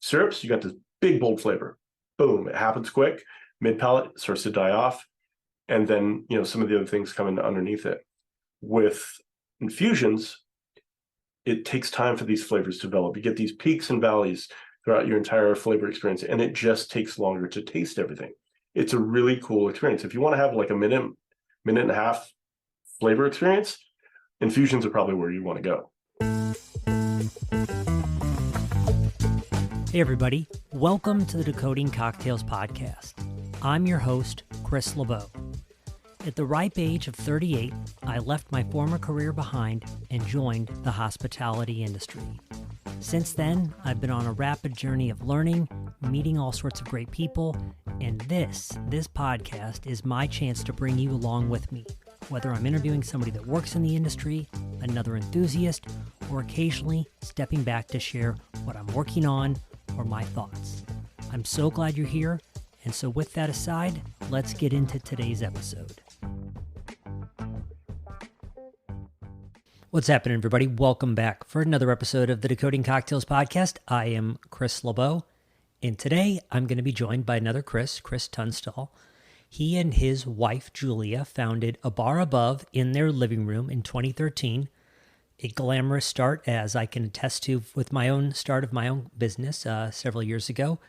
Syrups, you got this big, bold flavor. Boom, it happens quick. Mid-palate starts to die off. And then, some of the other things come in underneath it. With infusions, it takes time for these flavors to develop. You get these peaks and valleys throughout your entire flavor experience, and it just takes longer to taste everything. It's a really cool experience. If you want to have like a minute and a half flavor experience, infusions are probably where you want to go. Hey everybody, welcome to the Decoding Cocktails podcast. I'm your host, Chris LeBeau. At the ripe age of 38, I left my former career behind and joined the hospitality industry. Since then, I've been on a rapid journey of learning, meeting all sorts of great people, and this podcast is my chance to bring you along with me, whether I'm interviewing somebody that works in the industry, another enthusiast, or occasionally stepping back to share what I'm working on or my thoughts. I'm so glad you're here, and so with that aside, let's get into today's episode. What's happening, everybody? Welcome back for another episode of the Decoding Cocktails podcast. I am Chris LeBeau, and today I'm going to be joined by another Chris Tunstall. He and his wife, Julia, founded A Bar Above in their living room in 2013. A glamorous start, as I can attest to with my own start of my own business several years ago.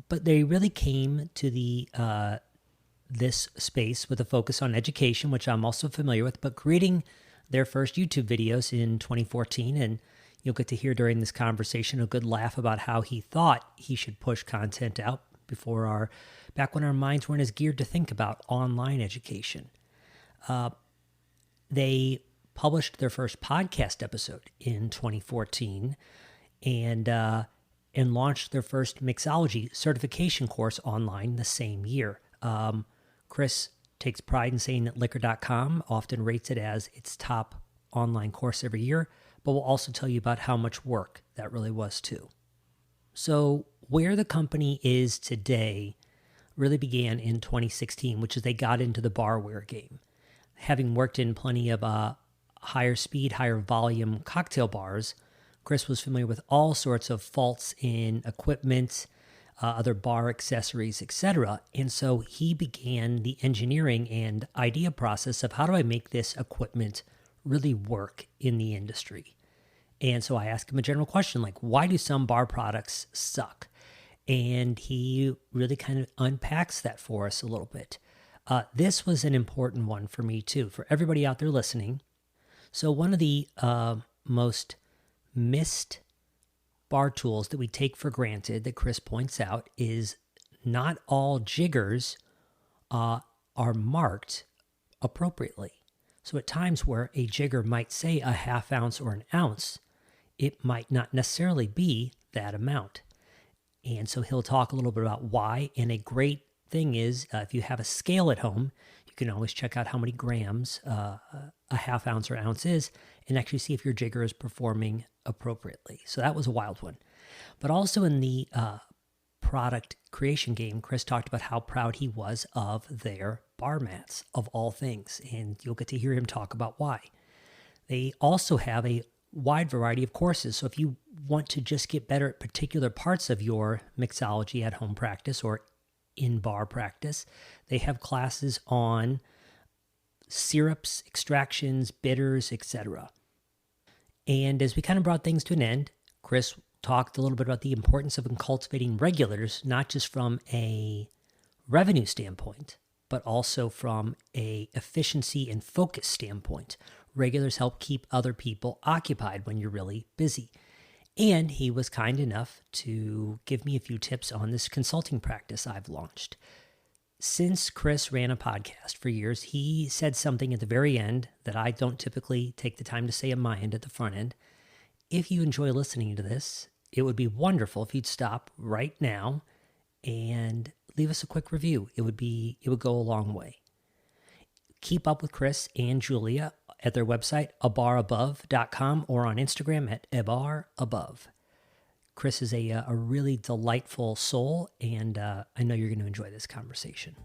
But they really came to this space with a focus on education, which I'm also familiar with, but creating their first YouTube videos in 2014. And you'll get to hear during this conversation a good laugh about how he thought he should push content out back when our minds weren't as geared to think about online education. They published their first podcast episode in 2014 and launched their first mixology certification course online the same year. Chris takes pride in saying that liquor.com often rates it as its top online course every year, but we'll also tell you about how much work that really was too. So where the company is today really began in 2016, which is they got into the barware game. Having worked in plenty of higher speed, higher volume cocktail bars, Chris was familiar with all sorts of faults in equipment, other bar accessories, etc. And so he began the engineering and idea process of how do I make this equipment really work in the industry? And so I asked him a general question like, why do some bar products suck? And he really kind of unpacks that for us a little bit. This was an important one for me too, for everybody out there listening. So one of the most missed bar tools that we take for granted that Chris points out is not all jiggers are marked appropriately. So at times where a jigger might say a half ounce or an ounce, it might not necessarily be that amount. And so he'll talk a little bit about why. And a great thing is if you have a scale at home, you can always check out how many grams a half ounce or ounce is and actually see if your jigger is performing appropriately. So that was a wild one. But also in the product creation game, Chris talked about how proud he was of their bar mats, of all things. And you'll get to hear him talk about why. They also have a wide variety of courses. So if you want to just get better at particular parts of your mixology at home practice or in bar practice, they have classes on syrups, extractions, bitters, etc. And as we kind of brought things to an end, Chris talked a little bit about the importance of cultivating regulars, not just from a revenue standpoint, but also from a efficiency and focus standpoint. Regulars help keep other people occupied when you're really busy. And he was kind enough to give me a few tips on this consulting practice I've launched. Since Chris ran a podcast for years, he said something at the very end that I don't typically take the time to say on my end at the front end. If you enjoy listening to this, it would be wonderful if you'd stop right now and leave us a quick review. It would go a long way. Keep up with Chris and Julia at their website, abarabove.com, or on Instagram at abarabove. Chris is a really delightful soul, and I know you're going to enjoy this conversation.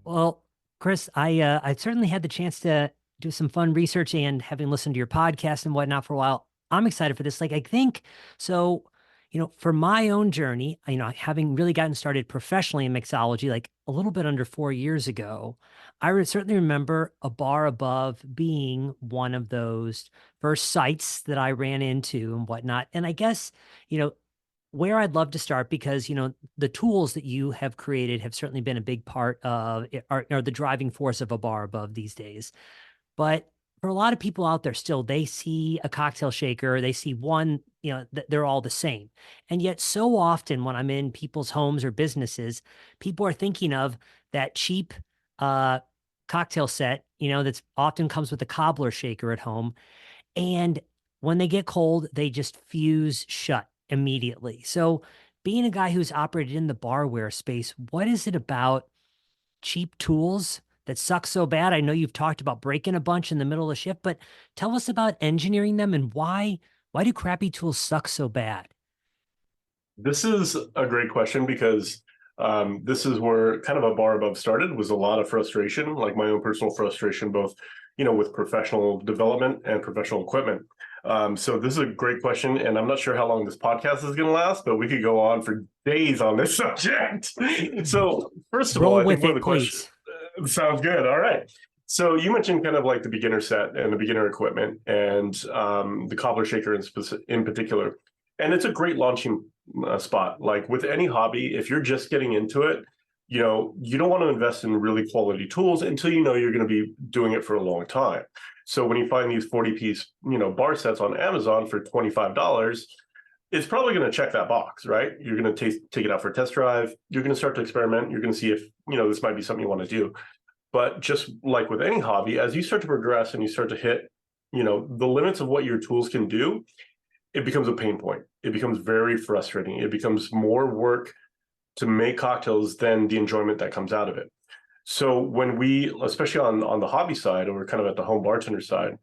Well, Chris, I certainly had the chance to do some fun research and having listened to your podcast and whatnot for a while, I'm excited for this. Like, I think so, for my own journey, having really gotten started professionally in mixology, like a little bit under 4 years ago, certainly remember a bar above being one of those first sites that I ran into and whatnot. And I guess, you know, where I'd love to start, because the tools that you have created have certainly been a big part of are the driving force of a bar above these days. But for a lot of people out there still, they see a cocktail shaker, they see one, they're all the same. And yet so often when I'm in people's homes or businesses, people are thinking of that cheap uh cocktail set, that's often comes with a cobbler shaker at home. And when they get cold, they just fuse shut immediately. So being a guy who's operated in the barware space, what is it about cheap tools that suck so bad? I know you've talked about breaking a bunch in the middle of the shift, but tell us about engineering them and why do crappy tools suck so bad? This is a great question because this is where kind of a bar above started, was a lot of frustration, like my own personal frustration, both, with professional development and professional equipment. So this is a great question, and I'm not sure how long this podcast is going to last, but we could go on for days on this subject. So first of all, Roll I think with one of it, the questions please. sounds good. All right. So you mentioned kind of like the beginner set and the beginner equipment and the cobbler shaker in particular. And it's a great launching spot. Like with any hobby, if you're just getting into it, you don't want to invest in really quality tools until you know you're going to be doing it for a long time. So when you find these 40-piece, bar sets on Amazon for $25, it's probably going to check that box, right? You're going to take it out for a test drive. You're going to start to experiment. You're going to see if, this might be something you want to do. But just like with any hobby, as you start to progress and you start to hit, the limits of what your tools can do, it becomes a pain point. It becomes very frustrating. It becomes more work to make cocktails than the enjoyment that comes out of it. So when we, especially on the hobby side, or kind of at the home bartender side,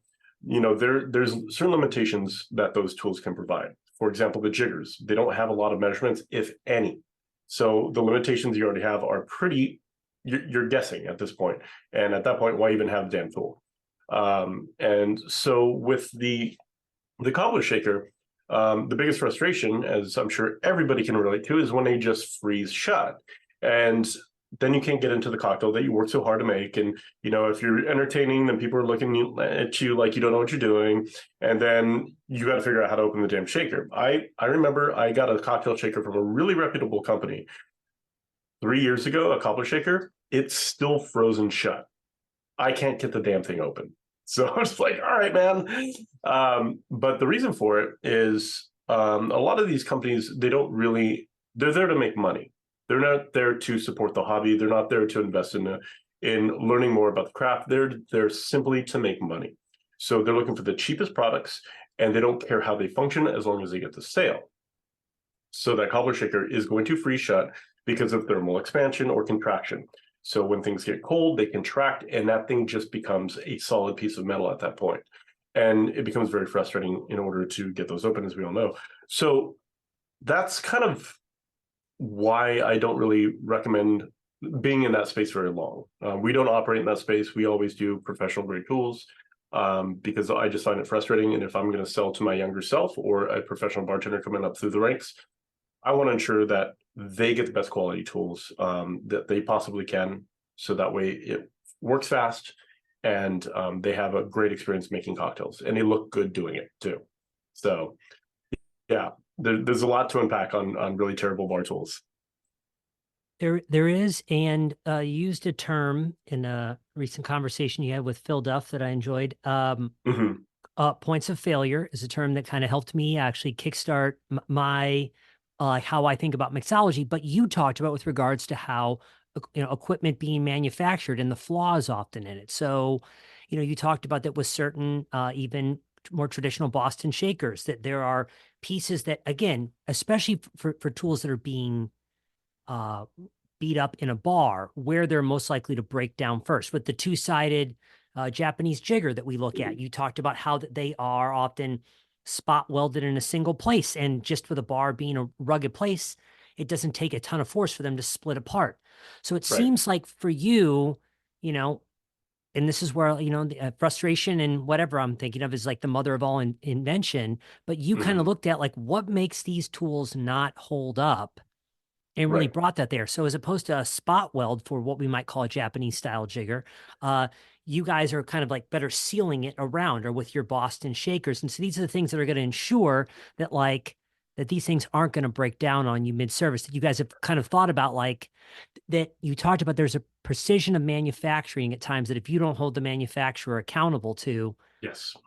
there's certain limitations that those tools can provide. For example, the jiggers, they don't have a lot of measurements, if any. So the limitations you already have are pretty, you're guessing at this point. And at that point, why even have the damn tool? And so with the cobbler shaker, the biggest frustration, as I'm sure everybody can relate to, is when they just freeze shut. And then you can't get into the cocktail that you worked so hard to make. And, if you're entertaining, then people are looking at you like you don't know what you're doing. And then you got to figure out how to open the damn shaker. I remember I got a cocktail shaker from a really reputable company 3 years ago, a cobbler shaker. It's still frozen shut. I can't get the damn thing open. So I was like, all right, man. But the reason for it is a lot of these companies, they're there to make money. They're not there to support the hobby. They're not there to invest in learning more about the craft. They're there simply to make money. So they're looking for the cheapest products, and they don't care how they function as long as they get the sale. So that cobbler shaker is going to freeze shut because of thermal expansion or contraction. So when things get cold, they contract, and that thing just becomes a solid piece of metal at that point. And it becomes very frustrating in order to get those open, as we all know. So that's kind of why I don't really recommend being in that space very long. We don't operate in that space. We always do professional grade tools because I just find it frustrating. And if I'm going to sell to my younger self or a professional bartender coming up through the ranks, I want to ensure that they get the best quality tools that they possibly can. So that way it works fast and they have a great experience making cocktails and they look good doing it too. So yeah, there's a lot to unpack on really terrible bar tools. There is, and you used a term in a recent conversation you had with Phil Duff that I enjoyed. Mm-hmm. Points of failure is a term that kind of helped me actually kickstart my how I think about mixology. But you talked about with regards to how equipment being manufactured and the flaws often in it. So, you talked about that with certain even more traditional Boston shakers, that there are pieces that, again, especially for tools that are being uh, beat up in a bar, where they're most likely to break down first. With the two-sided Japanese jigger that we look at, you talked about how that they are often spot welded in a single place, and just with a bar being a rugged place, it doesn't take a ton of force for them to split apart. So it Right. seems like for you, you know, and this is where, you know, the frustration and whatever I'm thinking of is like the mother of all invention. But you kind of Mhm. looked at like what makes these tools not hold up and really Right. brought that there. So as opposed to a spot weld for what we might call a Japanese style jigger, uh, you guys are kind of like better sealing it around or with your Boston shakers. And so these are the things that are going to ensure that that these things aren't going to break down on you mid-service. That you guys have kind of thought about like that you talked about there's a precision of manufacturing at times that if you don't hold the manufacturer accountable to. Yes.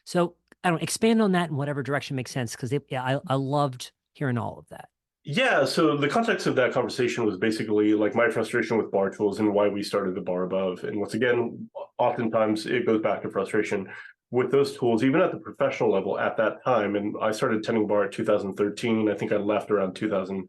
So I don't expand on that in whatever direction makes sense because yeah, I loved hearing all of that. Yeah, so the context of that conversation was basically like my frustration with bar tools and why we started the bar above. And once again, oftentimes it goes back to frustration with those tools, even at the professional level at that time. And I started tending bar at 2013. I think I left around 2000.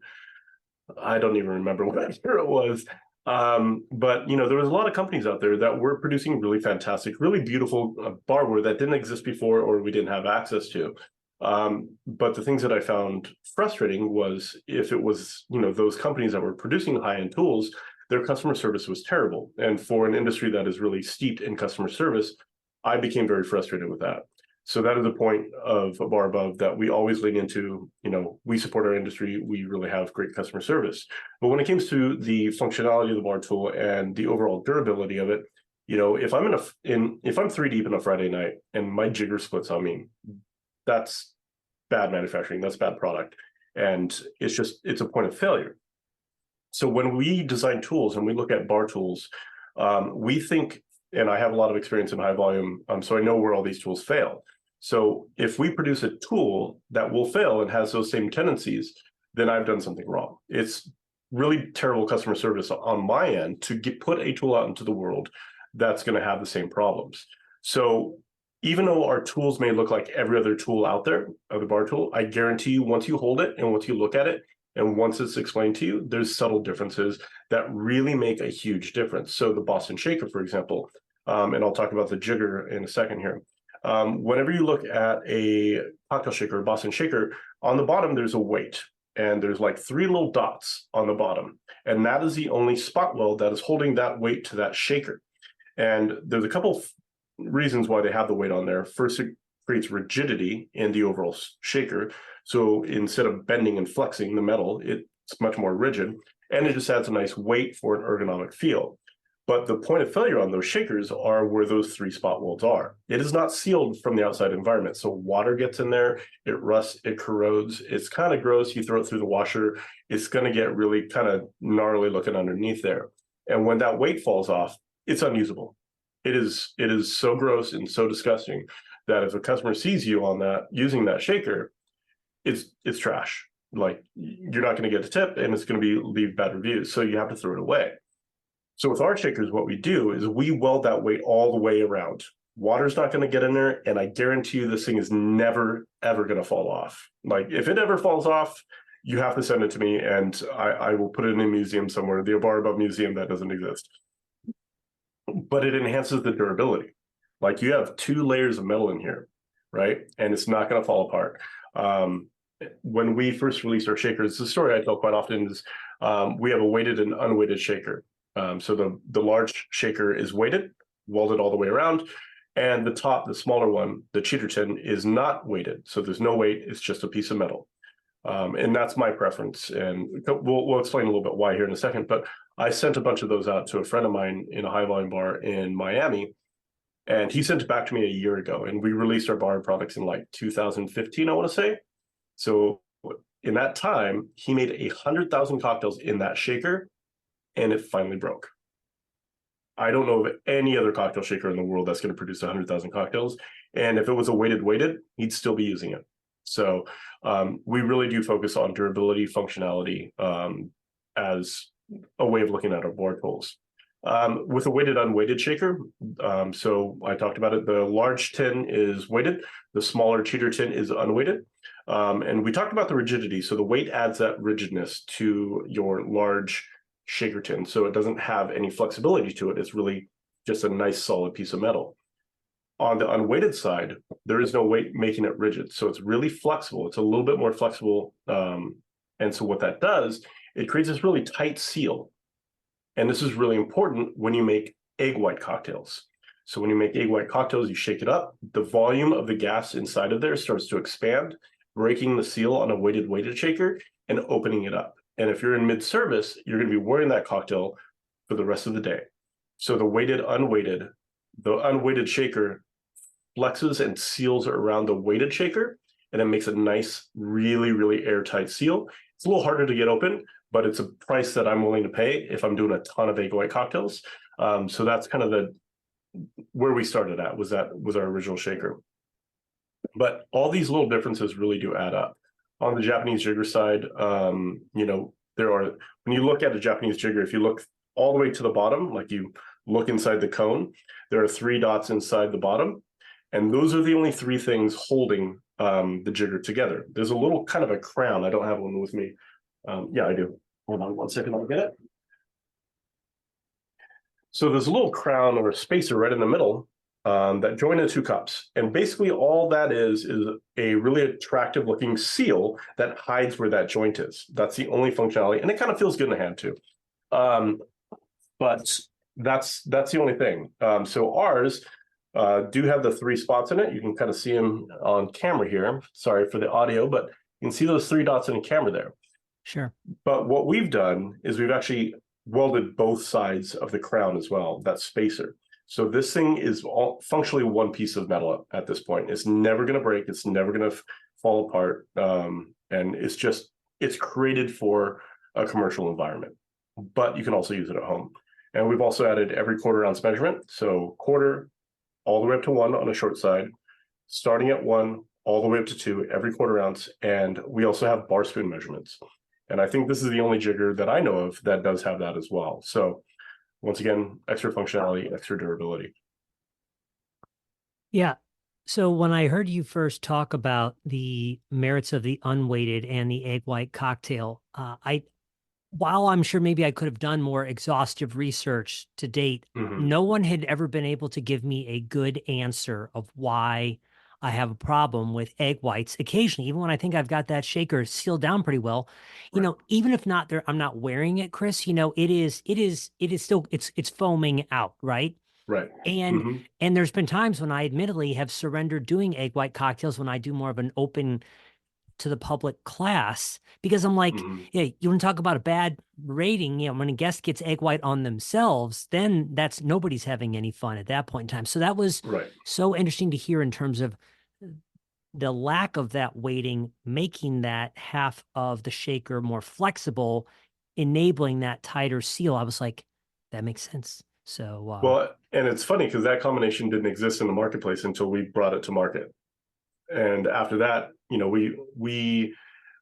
I don't even remember what year it was. But you know, there was a lot of companies out there that were producing really fantastic, really beautiful barware that didn't exist before or we didn't have access to. But the things that I found frustrating was if it was, you know, those companies that were producing high-end tools, their customer service was terrible. And for an industry that is really steeped in customer service, I became very frustrated with that. So that is the point of a bar above that we always lean into, you know, we support our industry, we really have great customer service. But when it comes to the functionality of the bar tool and the overall durability of it, you know, if I'm if I'm three deep in a Friday night and my jigger splits on me, that's bad manufacturing, that's bad product. And it's a point of failure. So when we design tools and we look at bar tools, we think, and I have a lot of experience in high volume, so I know where all these tools fail. So if we produce a tool that will fail and has those same tendencies, then I've done something wrong. It's really terrible customer service on my end to put a tool out into the world that's going to have the same problems. So even though our tools may look like every other tool out there, the bar tool, I guarantee you once you hold it and once you look at it, and once it's explained to you, there's subtle differences that really make a huge difference. So the Boston Shaker, for example, and I'll talk about the jigger in a second here. Whenever you look at a cocktail shaker, a Boston Shaker, on the bottom, there's a weight. And there's like three little dots on the bottom. And that is the only spot weld that is holding that weight to that shaker. And there's a couple reasons why they have the weight on there. First, it creates rigidity in the overall shaker. So instead of bending and flexing the metal, it's much more rigid. And it just adds a nice weight for an ergonomic feel. But the point of failure on those shakers are where those three spot welds are. It is not sealed from the outside environment. So water gets in there, it rusts, it corrodes. It's kind of gross. You throw it through the washer, it's going to get really kind of gnarly looking underneath there. And when that weight falls off, it's unusable. It is so gross and so disgusting that if a customer sees you on that using that shaker, it's trash. Like you're not going to get a tip and it's going to leave bad reviews. So you have to throw it away. So with our shakers, what we do is we weld that weight all the way around. Water's not going to get in there, and I guarantee you this thing is never, ever going to fall off. Like if it ever falls off, you have to send it to me, and I will put it in a museum somewhere, the Bar Above Museum that doesn't exist. But it enhances the durability. Like you have two layers of metal in here, right? And it's not going to fall apart. When we first released our shakers, the story I tell quite often is we have a weighted and unweighted shaker. So the large shaker is weighted, welded all the way around, and the smaller one, the cheater tin, is not weighted. So there's no weight, it's just a piece of metal. And that's my preference. And we'll explain a little bit why here in a second, but I sent a bunch of those out to a friend of mine in a high volume bar in Miami, and he sent it back to me a year ago, and we released our bar products in like 2015, I want to say. So in that time, he made 100,000 cocktails in that shaker, and it finally broke. I don't know of any other cocktail shaker in the world that's going to produce 100,000 cocktails. And if it was a weighted, he'd still be using it. So we really do focus on durability, functionality as a way of looking at our bar tools. With a weighted, unweighted shaker, so I talked about it, the large tin is weighted, the smaller cheater tin is unweighted. And we talked about the rigidity. So the weight adds that rigidness to your large shaker tin, so it doesn't have any flexibility to it. It's really just a nice solid piece of metal. On the unweighted side, there is no weight making it rigid, so it's really flexible. It's a little bit more flexible, and so what that does, it creates this really tight seal. And this is really important when you make egg white cocktails. So when you make egg white cocktails, you shake it up, the volume of the gas inside of there starts to expand, breaking the seal on a weighted shaker and opening it up. And if you're in mid-service, you're going to be wearing that cocktail for the rest of the day. So the unweighted shaker flexes and seals around the weighted shaker, and it makes a nice, really, really airtight seal. It's a little harder to get open, but it's a price that I'm willing to pay if I'm doing a ton of egg white cocktails. So that's kind of where we started at, was our original shaker. But all these little differences really do add up. On the Japanese jigger side, when you look at a Japanese jigger, if you look all the way to the bottom, like you look inside the cone, there are 3 dots inside the bottom. And those are the only 3 things holding the jigger together. There's a little kind of a crown. I don't have one with me. Yeah, I do. Hold on one second, I'll get it. So there's a little crown or a spacer right in the middle that join the 2 cups. And basically all that is a really attractive looking seal that hides where that joint is. That's the only functionality. And it kind of feels good in the hand too. But that's the only thing. So ours do have the 3 spots in it. You can kind of see them on camera here. Sorry for the audio, but you can see those 3 dots in the camera there. Sure. But what we've done is we've actually welded both sides of the crown as well, that spacer. So this thing is functionally one piece of metal at this point. It's never going to break. It's never going to fall apart. And it's created for a commercial environment, but you can also use it at home. And we've also added every 1/4 ounce measurement. So 1/4 all the way up to 1 on the short side, starting at 1 all the way up to 2, every 1/4 ounce. And we also have bar spoon measurements. And I think this is the only jigger that I know of that does have that as well. So once again, extra functionality, extra durability. Yeah. So when I heard you first talk about the merits of the unweighted and the egg white cocktail, while I'm sure maybe I could have done more exhaustive research to date, no one had ever been able to give me a good answer of why I have a problem with egg whites. Occasionally, even when I think I've got that shaker sealed down pretty well, even if not there, I'm not wearing it, Chris, it is still, it's foaming out, right? Right. And there's been times when I admittedly have surrendered doing egg white cocktails when I do more of an open to the public class, because I'm like, yeah, you want to talk about a bad rating, when a guest gets egg white on themselves, then nobody's having any fun at that point in time. So that was so interesting to hear in terms of the lack of that weighting, making that half of the shaker more flexible, enabling that tighter seal. I was like, that makes sense. So well, and it's funny because that combination didn't exist in the marketplace until we brought it to market. And after that, we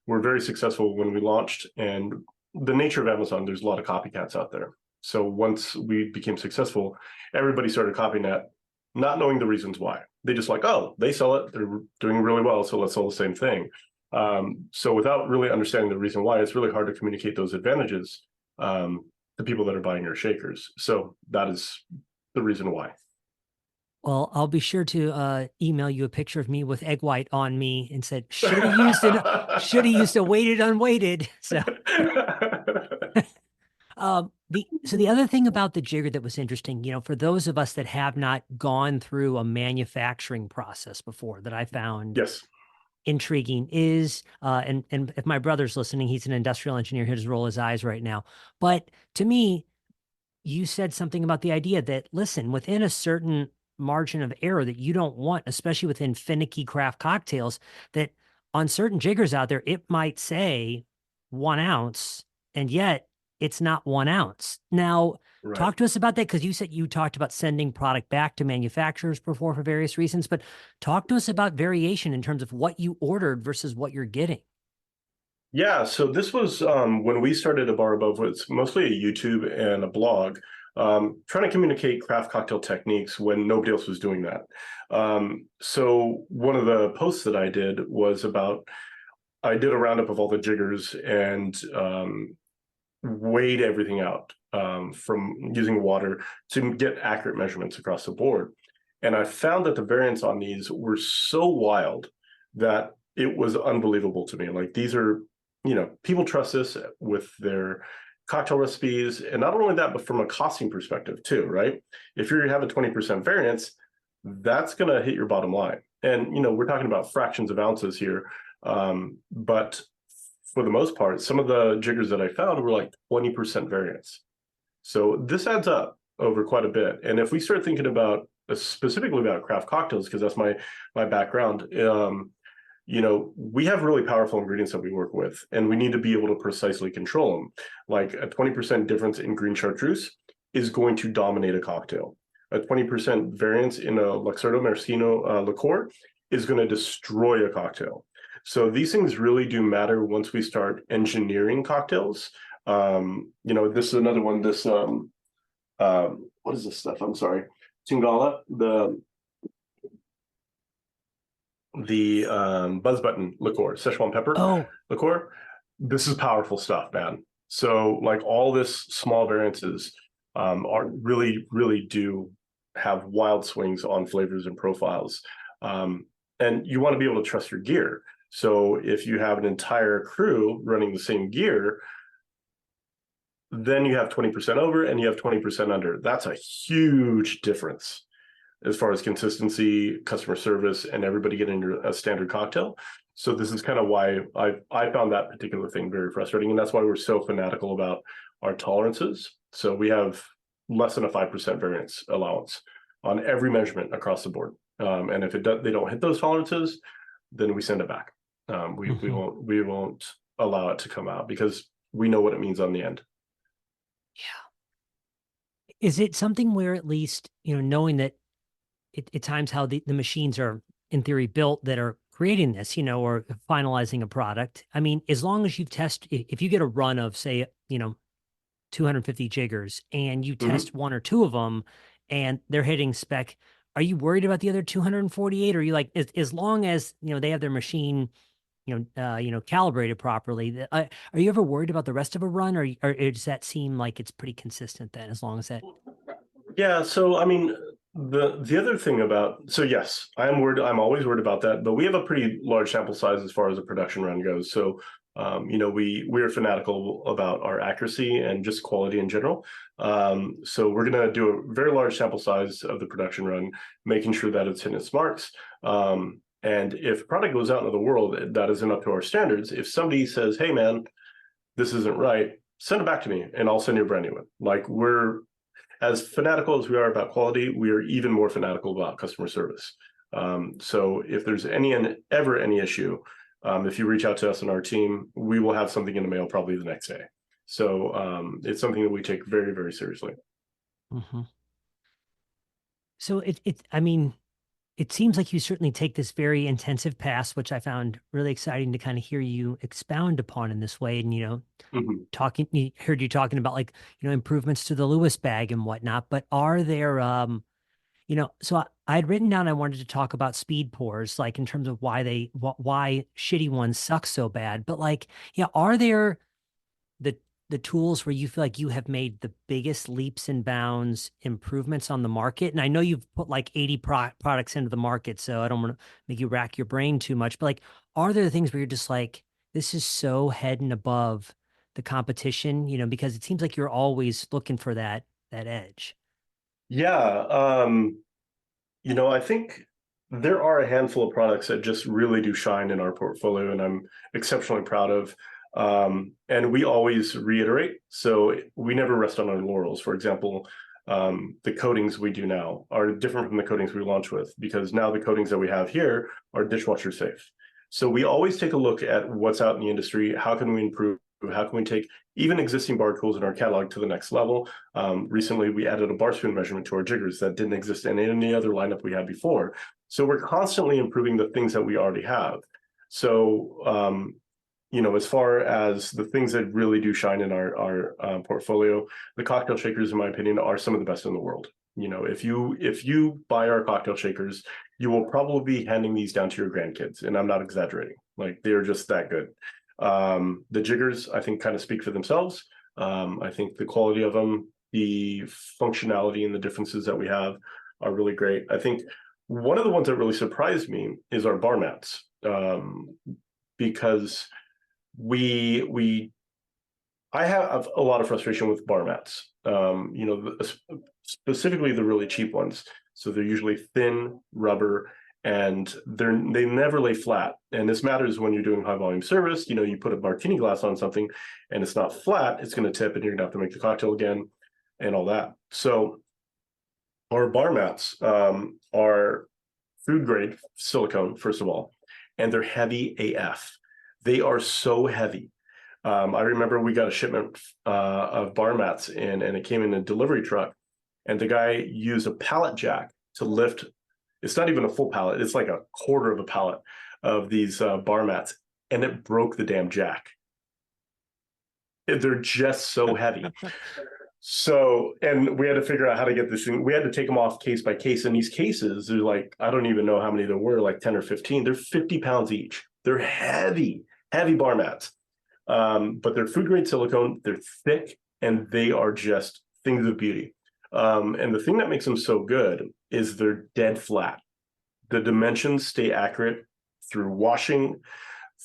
were very successful when we launched. And the nature of Amazon, there's a lot of copycats out there. So once we became successful, everybody started copying that, not knowing the reasons why. They just like, oh, they sell it, they're doing really well, so let's sell the same thing. So without really understanding the reason why, it's really hard to communicate those advantages to people that are buying your shakers. So that is the reason why. Well, I'll be sure to email you a picture of me with egg white on me and said, should have used a weighted unweighted. So, the other thing about the jigger that was interesting, for those of us that have not gone through a manufacturing process before, that I found intriguing is, and if my brother's listening, he's an industrial engineer, he'll just roll his eyes right now. But to me, you said something about the idea that, listen, within a certain margin of error that you don't want, especially within finicky craft cocktails, that on certain jiggers out there, it might say 1 ounce, and yet it's not 1 ounce. Now, talk to us about that, because you said you talked about sending product back to manufacturers before for various reasons, but talk to us about variation in terms of what you ordered versus what you're getting. Yeah, so this was when we started A Bar Above. It's mostly a YouTube and a blog, trying to communicate craft cocktail techniques when nobody else was doing that. So one of the posts that I did was I did a roundup of all the jiggers and weighed everything out from using water to get accurate measurements across the board. And I found that the variants on these were so wild that it was unbelievable to me. Like, these are, people trust this with their cocktail recipes, and not only that, but from a costing perspective too, right? If you have a 20% variance, that's going to hit your bottom line. And, we're talking about fractions of ounces here. But for the most part, some of the jiggers that I found were like 20% variance. So this adds up over quite a bit. And if we start thinking about specifically about craft cocktails, because that's my background, we have really powerful ingredients that we work with, and we need to be able to precisely control them. Like a 20% difference in green chartreuse is going to dominate a cocktail. A 20% variance in a Luxardo Maraschino liqueur is going to destroy a cocktail. So these things really do matter once we start engineering cocktails. This is another one. This what is this stuff? I'm sorry, Tingala, the buzz button liqueur, Szechuan pepper liqueur. This is powerful stuff, man. So like all this small variances are really do have wild swings on flavors and profiles. And you want to be able to trust your gear. So if you have an entire crew running the same gear, then you have 20% over and you have 20% under. That's a huge difference as far as consistency, customer service, and everybody getting a standard cocktail. So this is kind of why I found that particular thing very frustrating. And that's why we're so fanatical about our tolerances. So we have less than a 5% variance allowance on every measurement across the board. And if they don't hit those tolerances, then we send it back. We won't allow it to come out because we know what it means on the end. Yeah. Is it something where at least, knowing that at times how the machines are in theory built that are creating this, or finalizing a product? I mean, as long as you test, if you get a run of say, 250 jiggers and you test one or two of them and they're hitting spec, are you worried about the other 248? Or are you like, as long as, they have their machine, calibrated properly, are you ever worried about the rest of a run, or does that seem like it's pretty consistent then, as long as that? Yeah. So, I mean, the other thing yes, I'm worried. I'm always worried about that, but we have a pretty large sample size as far as a production run goes. So, we are fanatical about our accuracy and just quality in general. So we're going to do a very large sample size of the production run, making sure that it's hitting its marks. And if product goes out into the world that isn't up to our standards, if somebody says, "Hey, man, this isn't right," send it back to me, and I'll send you a brand new one. Like, we're as fanatical as we are about quality, we are even more fanatical about customer service. So if there's ever any issue, if you reach out to us and our team, we will have something in the mail probably the next day. So it's something that we take very, very seriously. Mm-hmm. So I mean, it seems like you certainly take this very intensive pass, which I found really exciting to kind of hear you expound upon in this way. And, heard you talking about like, improvements to the Lewis bag and whatnot, but are there, so I had written down, I wanted to talk about speed pours, like in terms of why shitty ones suck so bad, but like, are there the tools where you feel like you have made the biggest leaps and bounds improvements on the market? And I know you've put like 80 products into the market, so I don't want to make you rack your brain too much, but like, are there things where you're just like, this is so head and above the competition, because it seems like you're always looking for that edge. Yeah. I think there are a handful of products that just really do shine in our portfolio, and I'm exceptionally proud of. And we always reiterate, so we never rest on our laurels. For example, the coatings we do now are different from the coatings we launch with, because now the coatings that we have here are dishwasher safe. So we always take a look at what's out in the industry. How can we improve? How can we take even existing bar tools in our catalog to the next level? Recently, we added a bar spoon measurement to our jiggers that didn't exist in any other lineup we had before. So we're constantly improving the things that we already have. So, as far as the things that really do shine in our portfolio, the cocktail shakers, in my opinion, are some of the best in the world. If you buy our cocktail shakers, you will probably be handing these down to your grandkids, and I'm not exaggerating. Like, they're just that good. The jiggers, I think, kind of speak for themselves. I think the quality of them, the functionality, and the differences that we have are really great. I think one of the ones that really surprised me is our bar mats, because we I have a lot of frustration with bar mats. Specifically the really cheap ones. So they're usually thin rubber, and they never lay flat. And this matters when you're doing high volume service. You put a martini glass on something, and it's not flat. It's going to tip, and you're going to have to make the cocktail again, and all that. So our bar mats are food grade silicone, first of all, and they're heavy AF. They are so heavy. I remember we got a shipment of bar mats in, and it came in a delivery truck, and the guy used a pallet jack to lift. It's not even a full pallet. It's like a quarter of a pallet of these bar mats, and it broke the damn jack. They're just so heavy. So, and we had to figure out how to get this thing. We had to take them off case by case. And these cases, they're like, I don't even know how many there were, like 10 or 15. They're 50 pounds each. They're heavy, heavy bar mats. But they're food grade silicone. They're thick, and they are just things of beauty. And the thing that makes them so good is they're dead flat. The dimensions stay accurate through washing,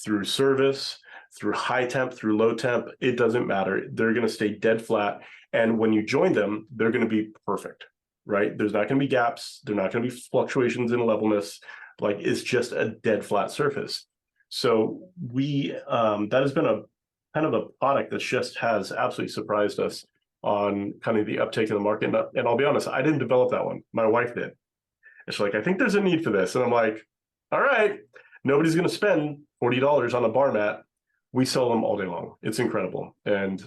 through service, through high temp, through low temp. It doesn't matter. They're going to stay dead flat. And when you join them, they're going to be perfect, right? There's not going to be gaps. There's not going to be fluctuations in levelness. Like, it's just a dead flat surface. So that has been a kind of a product that just has absolutely surprised us on kind of the uptake in the market. And I'll be honest, I didn't develop that one. My wife did. And she's like, I think there's a need for this. And I'm like, all right, nobody's going to spend $40 on a bar mat. We sell them all day long. It's incredible. And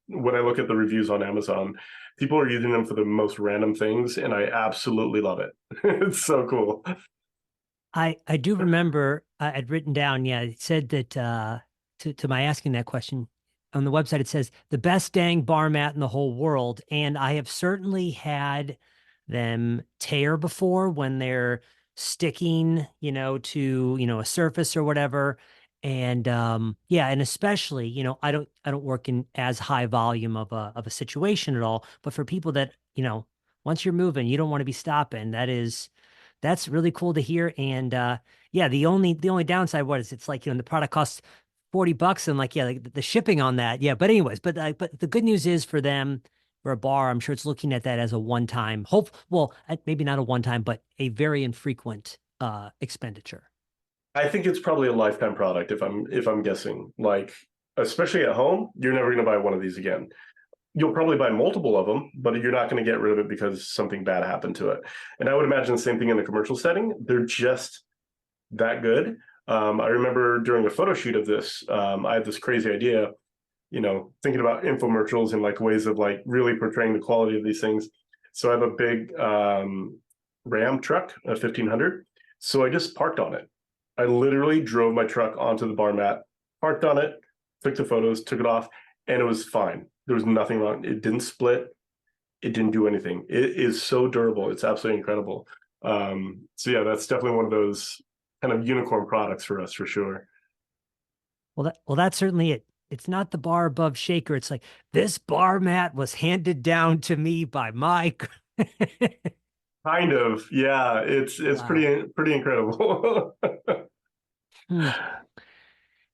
when I look at the reviews on Amazon, people are using them for the most random things, and I absolutely love it. It's so cool. I do remember I'd written down, yeah, it said that to my asking that question on the website, it says the best dang bar mat in the whole world. And I have certainly had them tear before when they're sticking, to, a surface or whatever. And yeah, and especially, I don't work in as high volume of a situation at all. But for people that, once you're moving, you don't want to be stopping. That's really cool to hear. And yeah, the only downside was it's like, the product costs $40 and like, yeah, like the shipping on that. Yeah. But anyways, but the good news is for them, for a bar, I'm sure it's looking at that as a one-time maybe not a one-time, but a very infrequent expenditure. I think it's probably a lifetime product if I'm guessing. Like, especially at home, you're never going to buy one of these again. You'll probably buy multiple of them, but you're not going to get rid of it because something bad happened to it. And I would imagine the same thing in the commercial setting. They're just that good. I remember during a photo shoot of this, I had this crazy idea, thinking about infomercials and like ways of like really portraying the quality of these things. So I have a big Ram truck, a 1500. So I just parked on it. I literally drove my truck onto the bar mat, parked on it, took the photos, took it off, and it was fine. There was nothing wrong. It didn't split. It didn't do anything. It is so durable. It's absolutely incredible. So yeah, that's definitely one of those kind of unicorn products for us, for sure. Well, that's certainly it. It's not the bar above shaker. It's like, this bar mat was handed down to me by my. Kind of, yeah. It's wow. pretty incredible.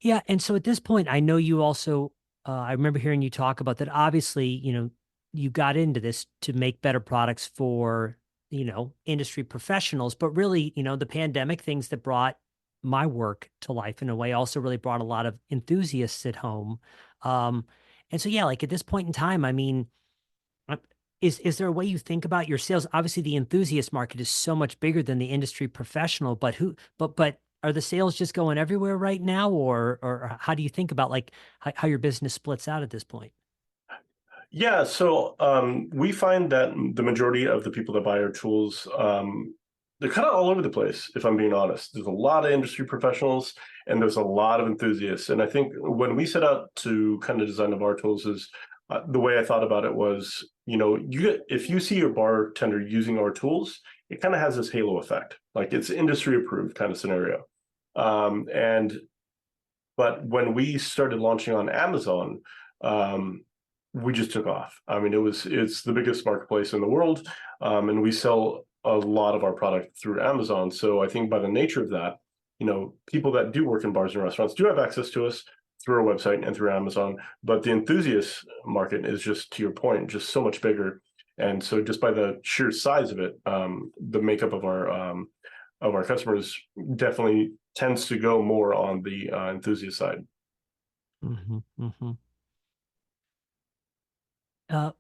Yeah, and so at this point, I know you also. I remember hearing you talk about that. Obviously, you got into this to make better products for industry professionals, but really, the pandemic, things that brought my work to life in a way, also really brought a lot of enthusiasts at home. And so, yeah, like at this point in time, I mean, is there a way you think about your sales? Obviously, the enthusiast market is so much bigger than the industry professional, but are the sales just going everywhere right now, or how do you think about like how your business splits out at this point? Yeah, so we find that the majority of the people that buy our tools, they're kind of all over the place, if I'm being honest. There's a lot of industry professionals and there's a lot of enthusiasts. And I think when we set out to kind of design the bar tools is the way I thought about it was, if you see your bartender using our tools, it kind of has this halo effect, like it's industry approved kind of scenario. But when we started launching on Amazon, we just took off. I mean, it's the biggest marketplace in the world, and we sell a lot of our product through Amazon. So I think by the nature of that, people that do work in bars and restaurants do have access to us through our website and through Amazon. But the enthusiast market is just, to your point, just so much bigger. And so just by the sheer size of it, the makeup of our customers definitely tends to go more on the enthusiast side. Mm-hmm, mm-hmm.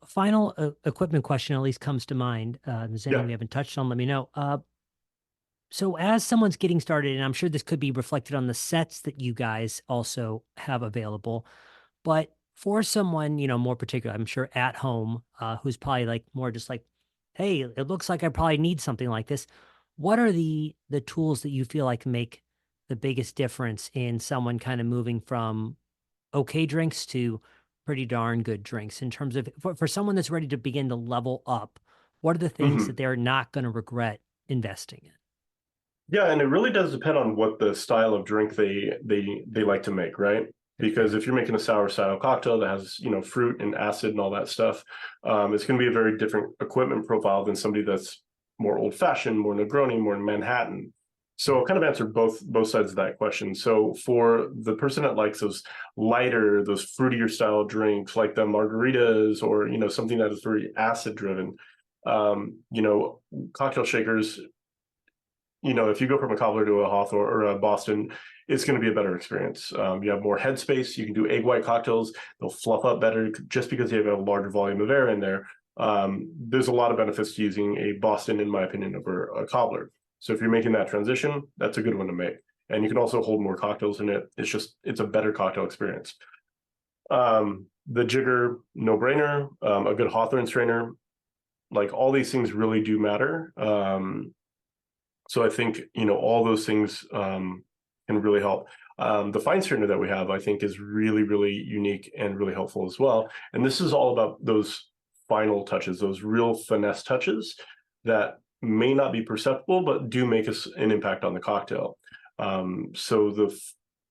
Final equipment question at least comes to mind. If there's anything Yeah. we haven't touched on, let me know. So as someone's getting started, and I'm sure this could be reflected on the sets that you guys also have available, but for someone, more particular, I'm sure at home, who's probably like more just like, hey, it looks like I probably need something like this. What are the tools that you feel like make the biggest difference in someone kind of moving from okay drinks to pretty darn good drinks in terms of for someone that's ready to begin to level up? What are the things that Mhm. they're not going to regret investing in? Yeah, and it really does depend on what the style of drink they like to make, right? That's Because fair. if you're making a sour style cocktail that has, fruit and acid and all that stuff, it's going to be a very different equipment profile than somebody that's more old fashioned, more Negroni, more Manhattan. So Yeah. I'll kind of answer both sides of that question. So for the person that likes those lighter, those fruitier style drinks like the margaritas or something that is very acid driven, cocktail shakers, if you go from a cobbler to a Hawthorne or a Boston, it's going to be a better experience. You have more headspace. You can do egg white cocktails. They'll fluff up better just because you have a larger volume of air in there. There's a lot of benefits to using a Boston, in my opinion, over a cobbler. So if you're making that transition, that's a good one to make. And you can also hold more cocktails in it. It's a better cocktail experience. The jigger, no brainer. A good Hawthorne strainer, like all these things really do matter. So I think, all those things can really help. The fine strainer that we have, I think, is really, really unique and really helpful as well. And this is all about those final touches, those real finesse touches that may not be perceptible, but do make an impact on the cocktail. So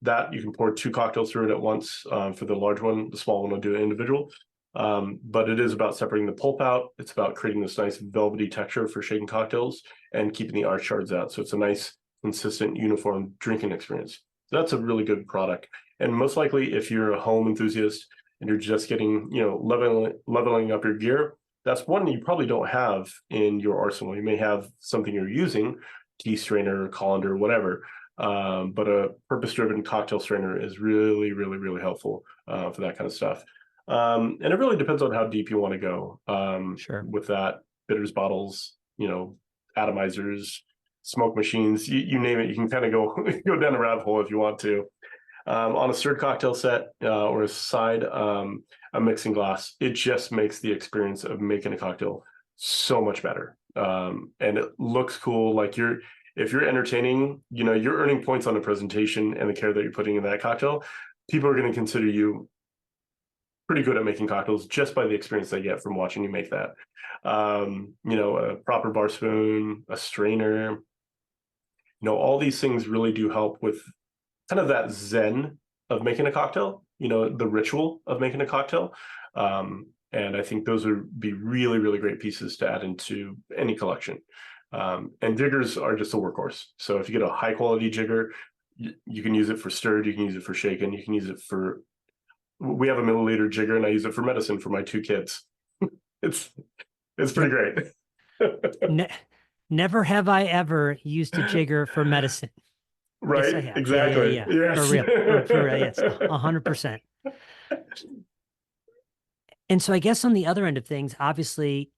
that you can pour 2 cocktails through it at once for the large one. The small one will do it individual. But it is about separating the pulp out. It's about creating this nice velvety texture for shaken cocktails and keeping the arch shards out. So it's a nice, consistent, uniform drinking experience. So that's a really good product. And most likely, if you're a home enthusiast and you're just getting, leveling up your gear, that's one you probably don't have in your arsenal. You may have something you're using, tea strainer, colander, whatever. But a purpose-driven cocktail strainer is really, really, really helpful for that kind of stuff. And it really depends on how deep you want to go Sure. with that. Bitters bottles, atomizers, smoke machines, you name it. You can kind of go go down a rabbit hole if you want to. On a stirred cocktail set or a side, a mixing glass, it just makes the experience of making a cocktail so much better. And it looks cool. Like if you're entertaining, you're earning points on the presentation and the care that you're putting in that cocktail. People are going to consider you pretty good at making cocktails just by the experience they get from watching you make that. A proper bar spoon, a strainer, all these things really do help with kind of that zen of making a cocktail, the ritual of making a cocktail. And I think those would be really, really great pieces to add into any collection. And jiggers are just a workhorse. So if you get a high quality jigger, you can use it for stirred, you can use it for shaken, you can use it for we have a milliliter jigger and I use it for medicine for my 2 kids. It's pretty Yep. great. Ne Never have I ever used a jigger for medicine. Yes, I Right? have. Yeah, yeah, Exactly. yeah. For Yes. real. For real. Yes, 100%. And so I guess on the other end of things, obviously,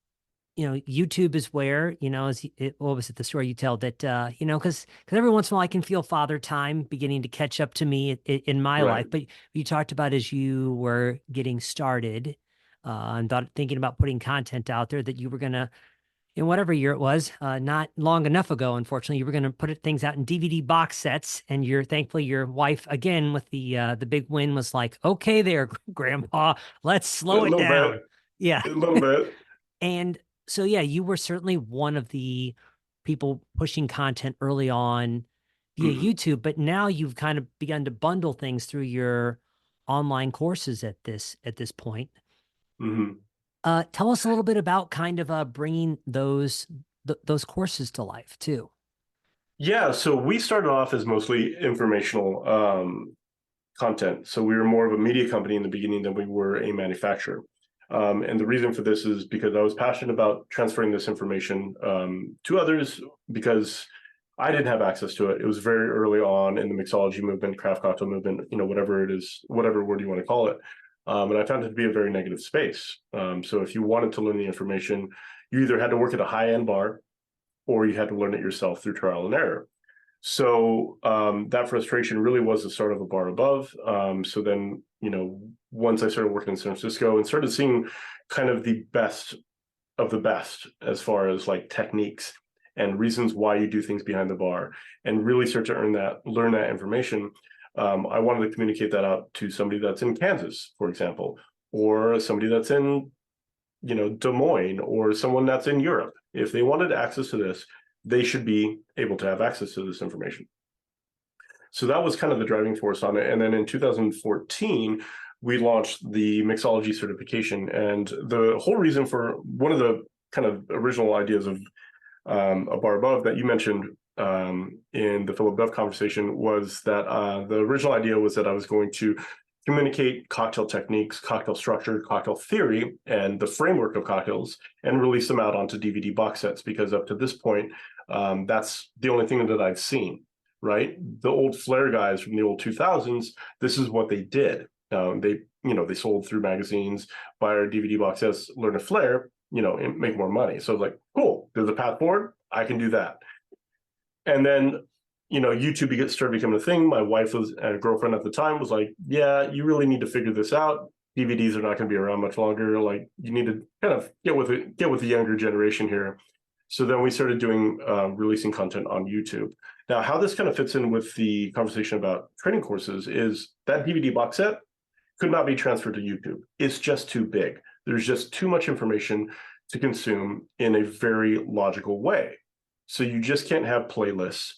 YouTube is where, what was it, the story you tell that, because every once in a while I can feel father time beginning to catch up to me in my Right. life. But you talked about as you were getting started and thinking about putting content out there that you were going to, in whatever year it was, not long enough ago, unfortunately, you were going to put things out in DVD box sets, and thankfully your wife, again with the big win, was like, "Okay, there, Grandpa, let's A slow it little down." bit. Yeah, A little bit. and so yeah, you were certainly one of the people pushing content early on via Mhm. YouTube, but now you've kind of begun to bundle things through your online courses at this point. Mhm. Tell us a little bit about kind of bringing those courses to life too. Yeah, so we started off as mostly informational content. So we were more of a media company in the beginning than we were a manufacturer. And the reason for this is because I was passionate about transferring this information to others, because I didn't have access to it. It was very early on in the mixology movement, craft cocktail movement, whatever it is, whatever word you want to call it. And I found it to be a very negative space. So if you wanted to learn the information, you either had to work at a high-end bar or you had to learn it yourself through trial and error. So that frustration really was the start of a bar above. So then, once I started working in San Francisco and started seeing kind of the best of the best as far as like techniques and reasons why you do things behind the bar, and really start to learn that information, I wanted to communicate that out to somebody that's in Kansas, for example, or somebody that's in, Des Moines, or someone that's in Europe. If they wanted access to this, they should be able to have access to this information. So that was kind of the driving force on it. And then in 2014, we launched the mixology certification. And the whole reason for one of the kind of original ideas of a bar above that you mentioned in the Philip Bev conversation was that the original idea was that I was going to communicate cocktail techniques, cocktail structure, cocktail theory, and the framework of cocktails, and release them out onto DVD box sets, because up to this point, that's the only thing that I've seen, right? The old flair guys from the old 2000s, this is what they did. They sold through magazines, buy our DVD box sets, learn a flair, and make more money. So like, cool, there's a path forward, I can do that. And then, YouTube started becoming a thing. My wife was, and a girlfriend at the time, was like, yeah, you really need to figure this out. DVDs are not going to be around much longer. Like, you need to kind of get with the younger generation here. So then we started doing releasing content on YouTube. Now, how this kind of fits in with the conversation about training courses is that DVD box set could not be transferred to YouTube. It's just too big. There's just too much information to consume in a very logical way. So you just can't have playlists.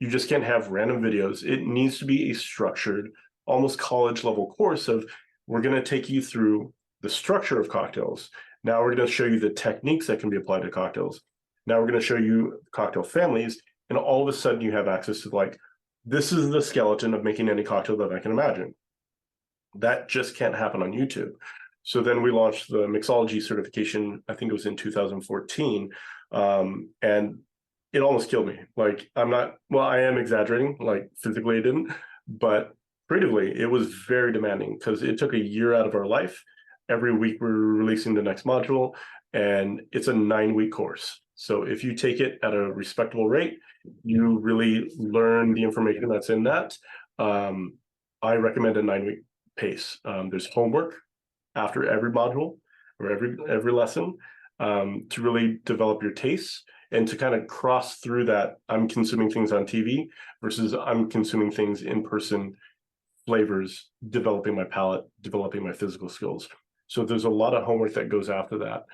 You just can't have random videos. It needs to be a structured, almost college level course of, we're going to take you through the structure of cocktails. Now we're going to show you the techniques that can be applied to cocktails. Now we're going to show you cocktail families. And all of a sudden you have access to, like, this is the skeleton of making any cocktail that I can imagine. That just can't happen on YouTube. So then we launched the mixology certification, I think it was in 2014. And it almost killed me. Like, I am exaggerating, like physically it didn't, but creatively it was very demanding, because it took a year out of our life. Every week we're releasing the next module, and it's a 9-week course. So if you take it at a respectable rate, you really learn the information that's in that. I recommend a 9-week pace. There's homework after every module or every lesson to really develop your tastes, and to kind of cross through that I'm consuming things on TV versus I'm consuming things in person, flavors, developing my palate, developing my physical skills. So there's a lot of homework that goes after that.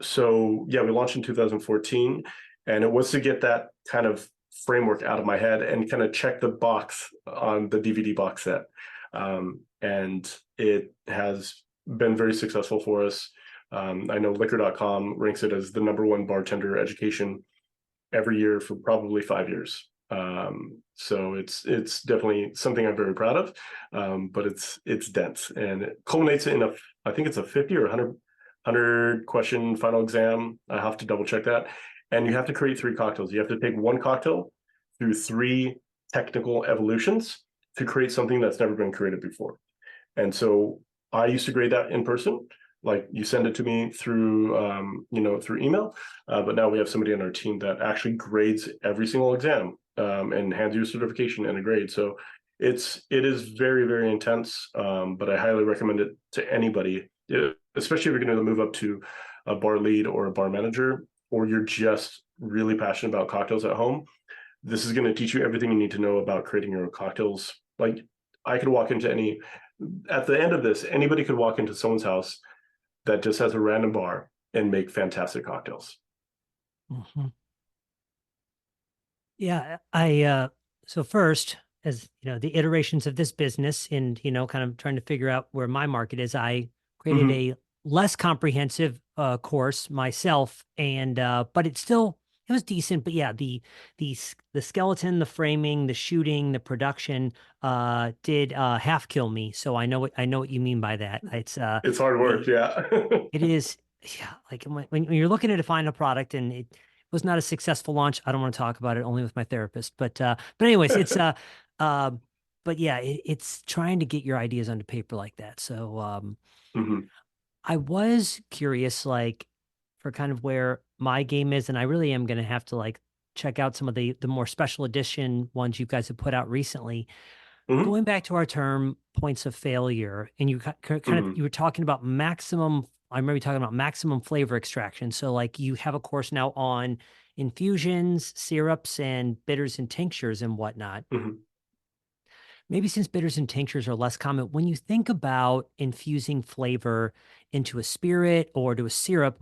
So yeah, we launched in 2014, and it was to get that kind of framework out of my head and kind of check the box on the DVD box set. And it has been very successful for us. I know liquor.com ranks it as the #1 bartender education every year for probably 5 years. So it's definitely something I'm very proud of, but it's dense, and it culminates in I think it's a 50 or 100 question final exam. I have to double check that. And you have to create 3 cocktails. You have to take one cocktail through 3 technical evolutions to create something that's never been created before. And so I used to grade that in person. Like, you send it to me through, through email, but now we have somebody on our team that actually grades every single exam and hands you a certification and a grade. So it is very, very intense, but I highly recommend it to anybody, especially if you're going to move up to a bar lead or a bar manager, or you're just really passionate about cocktails at home. This is going to teach you everything you need to know about creating your own cocktails. Like, I could walk into at the end of this, anybody could walk into someone's house that just has a random bar and make fantastic cocktails. Mm-hmm. Yeah, so first, as the iterations of this business, and kind of trying to figure out where my market is, I created a less comprehensive course myself, and but it still It was decent, but yeah, the skeleton, the framing, the shooting, the production did half kill me. So I know what you mean by that. It's It's hard work, the yeah. it is, yeah, like when you're looking at a final product and it was not a successful launch. I don't want to talk about it, only with my therapist. But anyways, it's uh but yeah, it's trying to get your ideas onto paper like that. So Mhm, I was curious, like, for kind of where my game is, and I really am going to have to like check out some of the more special edition ones you guys have put out recently. mhm, Going back to our term points of failure, and you kind of mhm, you were talking about maximum. I remember you talking about maximum flavor extraction. So, like, you have a course now on infusions, syrups, and bitters and tinctures and whatnot. mhm. Maybe since bitters and tinctures are less common, when you think about infusing flavor into a spirit or to a syrup,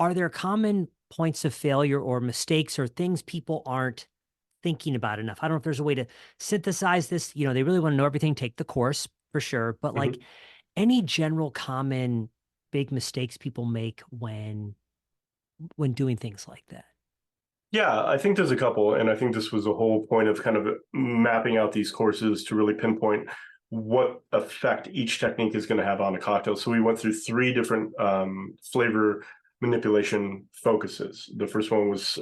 are there common points of failure or mistakes or things people aren't thinking about enough? I don't know if there's a way to synthesize this. They really want to know everything, take the course for sure. But like Mhm. any general common big mistakes people make when doing things like that. Yeah, I think there's a couple, and I think this was the whole point of kind of mapping out these courses to really pinpoint what effect each technique is going to have on a cocktail. So we went through three different flavor manipulation focuses. The first one was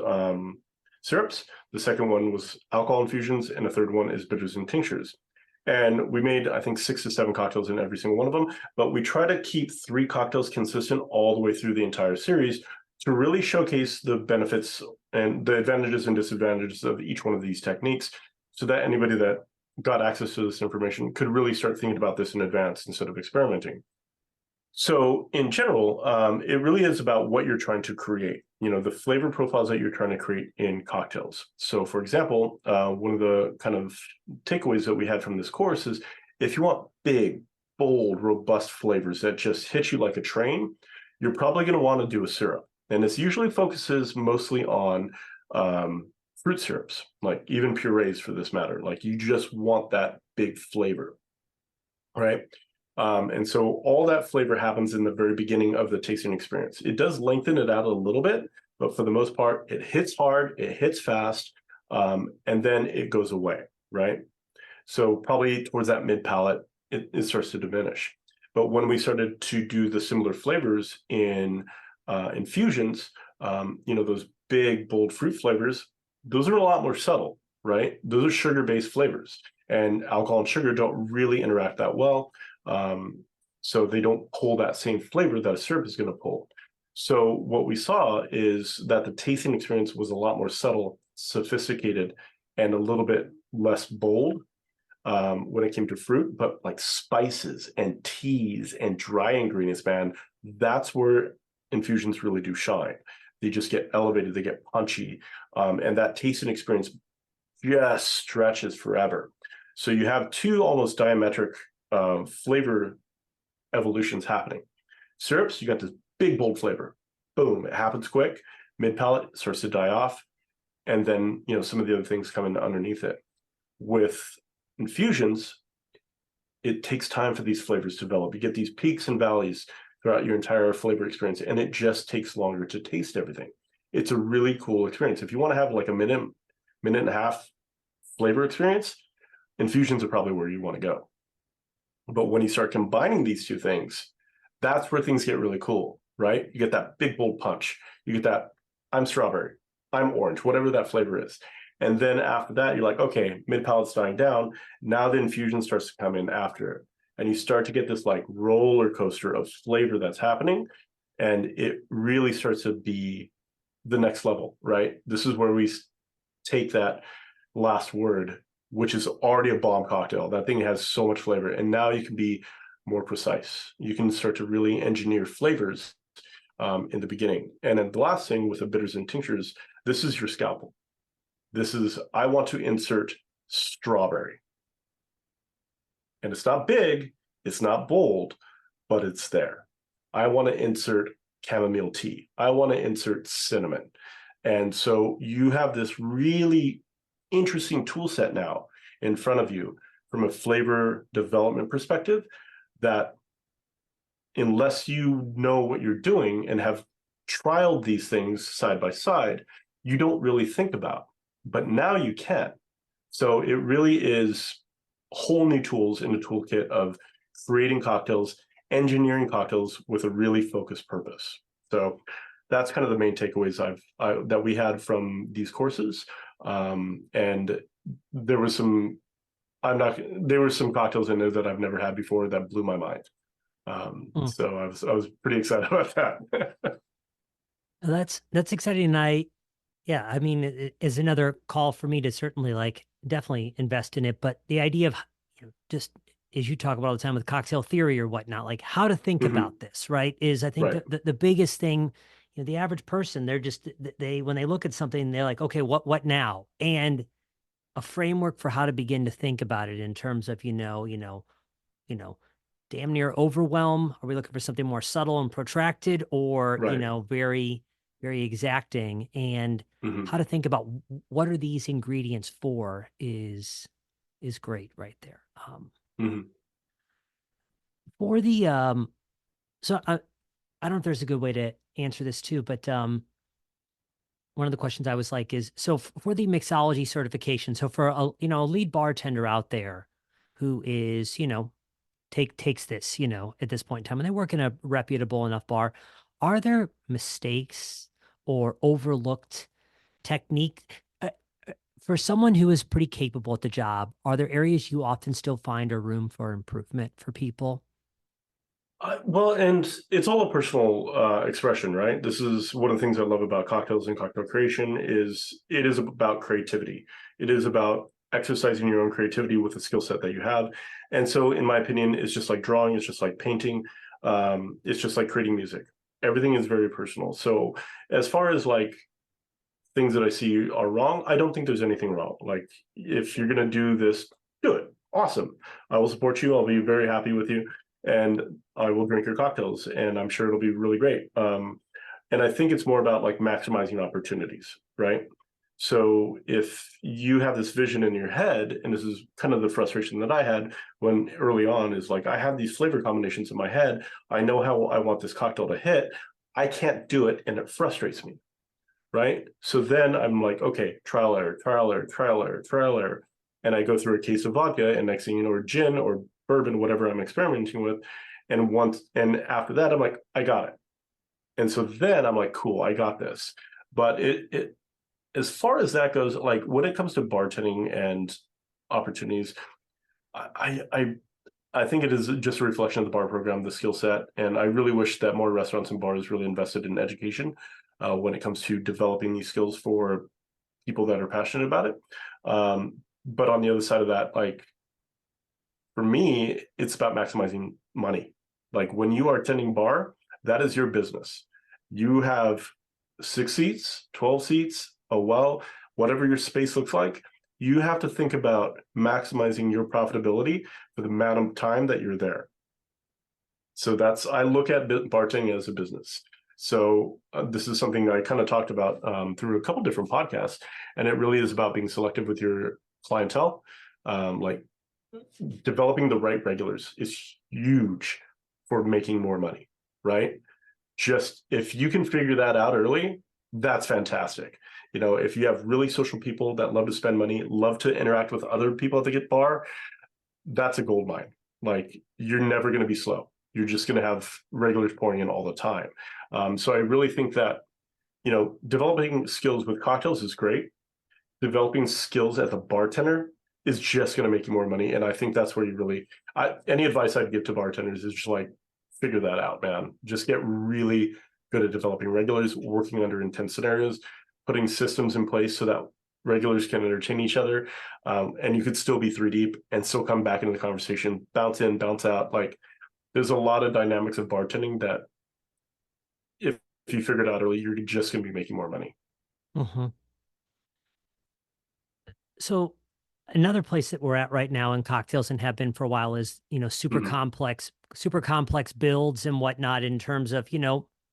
syrups, the second one was alcohol infusions, and the third one is bitters and tinctures. And we made, I think, 6 to 7 cocktails in every single one of them, but we try to keep 3 cocktails consistent all the way through the entire series to really showcase the benefits and the advantages and disadvantages of each one of these techniques so that anybody that got access to this information could really start thinking about this in advance instead of experimenting. So in general, it really is about what you're trying to create, the flavor profiles that you're trying to create in cocktails. So for example, one of the kind of takeaways that we had from this course is if you want big, bold, robust flavors that just hit you like a train, you're probably going to want to do a syrup. And this usually focuses mostly on fruit syrups, like even purees for this matter. Like you just want that big flavor, right? And so all that flavor happens in the very beginning of the tasting experience. It does lengthen it out a little bit, but for the most part, it hits hard, it hits fast, and then it goes away, right? So probably towards that mid palate, it starts to diminish. But when we started to do the similar flavors in infusions, those big, bold fruit flavors, those are a lot more subtle, right? Those are sugar-based flavors, and alcohol and sugar don't really interact that well. So they don't pull that same flavor that a syrup is going to pull. So what we saw is that the tasting experience was a lot more subtle, sophisticated, and a little bit less bold when it came to fruit, but like spices and teas and dry ingredients, man, that's where infusions really do shine. They just get elevated, they get punchy, and that tasting experience just stretches forever. So you have two almost diametric flavor evolutions happening. Syrups, you got this big, bold flavor. Boom, it happens quick. Mid palate starts to die off. And then, some of the other things come in underneath it. With infusions, it takes time for these flavors to develop. You get these peaks and valleys throughout your entire flavor experience, and it just takes longer to taste everything. It's a really cool experience. If you want to have like a minute and a half flavor experience, infusions are probably where you want to go. But when you start combining these two things, that's where things get really cool, right? You get that big, bold punch. You get that, I'm strawberry, I'm orange, whatever that flavor is. And then after that, you're like, okay, mid palate's dying down. Now the infusion starts to come in after it. And you start to get this like roller coaster of flavor that's happening. And it really starts to be the next level, right? This is where we take that last word, which is already a bomb cocktail. That thing has so much flavor. And now you can be more precise. You can start to really engineer flavors in the beginning. And then the last thing with the bitters and tinctures, this is your scalpel. This is, I want to insert strawberry. And it's not big, it's not bold, but it's there. I want to insert chamomile tea. I want to insert cinnamon. And so you have this really interesting tool set now in front of you from a flavor development perspective that unless you know what you're doing and have trialed these things side by side, you don't really think about, but now you can. So it really is whole new tools in the toolkit of creating cocktails, engineering cocktails with a really focused purpose. So that's kind of the main takeaways that we had from these courses. And there was some there were some cocktails in there that I've never had before that blew my mind. Mm. So I was pretty excited about that. That's exciting. And yeah, I mean, it is another call for me to certainly like definitely invest in it. But the idea of, just as you talk about all the time with cocktail theory or whatnot, like how to think Mhm. about this, right? Is I think Right. that the biggest thing, the average person, they're just they when they look at something, they're like, okay, what now? And a framework for how to begin to think about it in terms of, you know, damn near overwhelm? Are we looking for something more subtle and protracted, or, Right. very, very exacting? And Hmm. how to think about what are these ingredients for is great right there. Hmm. For the so I don't know if there's a good way to answer this too, but one of the questions I was like is, so for the mixology certification, so for a a lead bartender out there who is, takes this, at this point in time, and they work in a reputable enough bar, are there mistakes or overlooked technique for someone who is pretty capable at the job? Are there areas you often still find a room for improvement for people? Well, and it's all a personal expression, right? This is one of the things I love about cocktails and cocktail creation is it is about creativity. It is about exercising your own creativity with the skill set that you have. And so, in my opinion, it's just like drawing, it's just like painting, it's just like creating music. Everything is very personal. So, as far as like things that I see are wrong, I don't think there's anything wrong. Like, if you're gonna do this, do it. Awesome. I will support you. I'll be very happy with you, and I will drink your cocktails, and I'm sure it'll be really great. And I think it's more about like maximizing opportunities, right? So if you have this vision in your head, and this is kind of the frustration that I had when early on, is like I have these flavor combinations in my head. I know how I want this cocktail to hit. I can't do it, and it frustrates me, right? So then I'm like, okay, trial error, trial error, trial error, trial error. And I go through a case of vodka, and next thing you know, or gin or bourbon, whatever I'm experimenting with. And after that, I'm like, I got it. And so then I'm like, cool, I got this. But it as far as that goes, like when it comes to bartending and opportunities, I I I think it is just a reflection of the bar program, the skill set, and I really wish that more restaurants and bars really invested in education when it comes to developing these skills for people that are passionate about it. But on the other side of that, like for me, it's about maximizing money. Like when you are attending bar, that is your business. You have 6 seats, 12 seats, a well, whatever your space looks like. You have to think about maximizing your profitability for the amount of time that you're there. So I look at bartending as a business. So this is something I kind of talked about through a couple different podcasts, and it really is about being selective with your clientele. Like developing the right regulars is huge for making more money, right? Just if you can figure that out early, that's fantastic. If you have really social people that love to spend money, love to interact with other people at the get bar, that's a gold mine. Like you're never going to be slow. You're just going to have regulars pouring in all the time. So I really think that, developing skills with cocktails is great. Developing skills as a bartender is just going to make you more money. And I think that's where any advice I'd give to bartenders is just like, figure that out, man. Just get really good at developing regulars, working under intense scenarios, putting systems in place so that regulars can entertain each other. And you could still be three deep and still come back into the conversation, bounce in, bounce out. Like there's a lot of dynamics of bartending that if you figure it out early, you're just going to be making more money. Hmm. So another place that we're at right now in cocktails and have been for a while is, Mm-hmm. super complex builds and whatnot in terms of,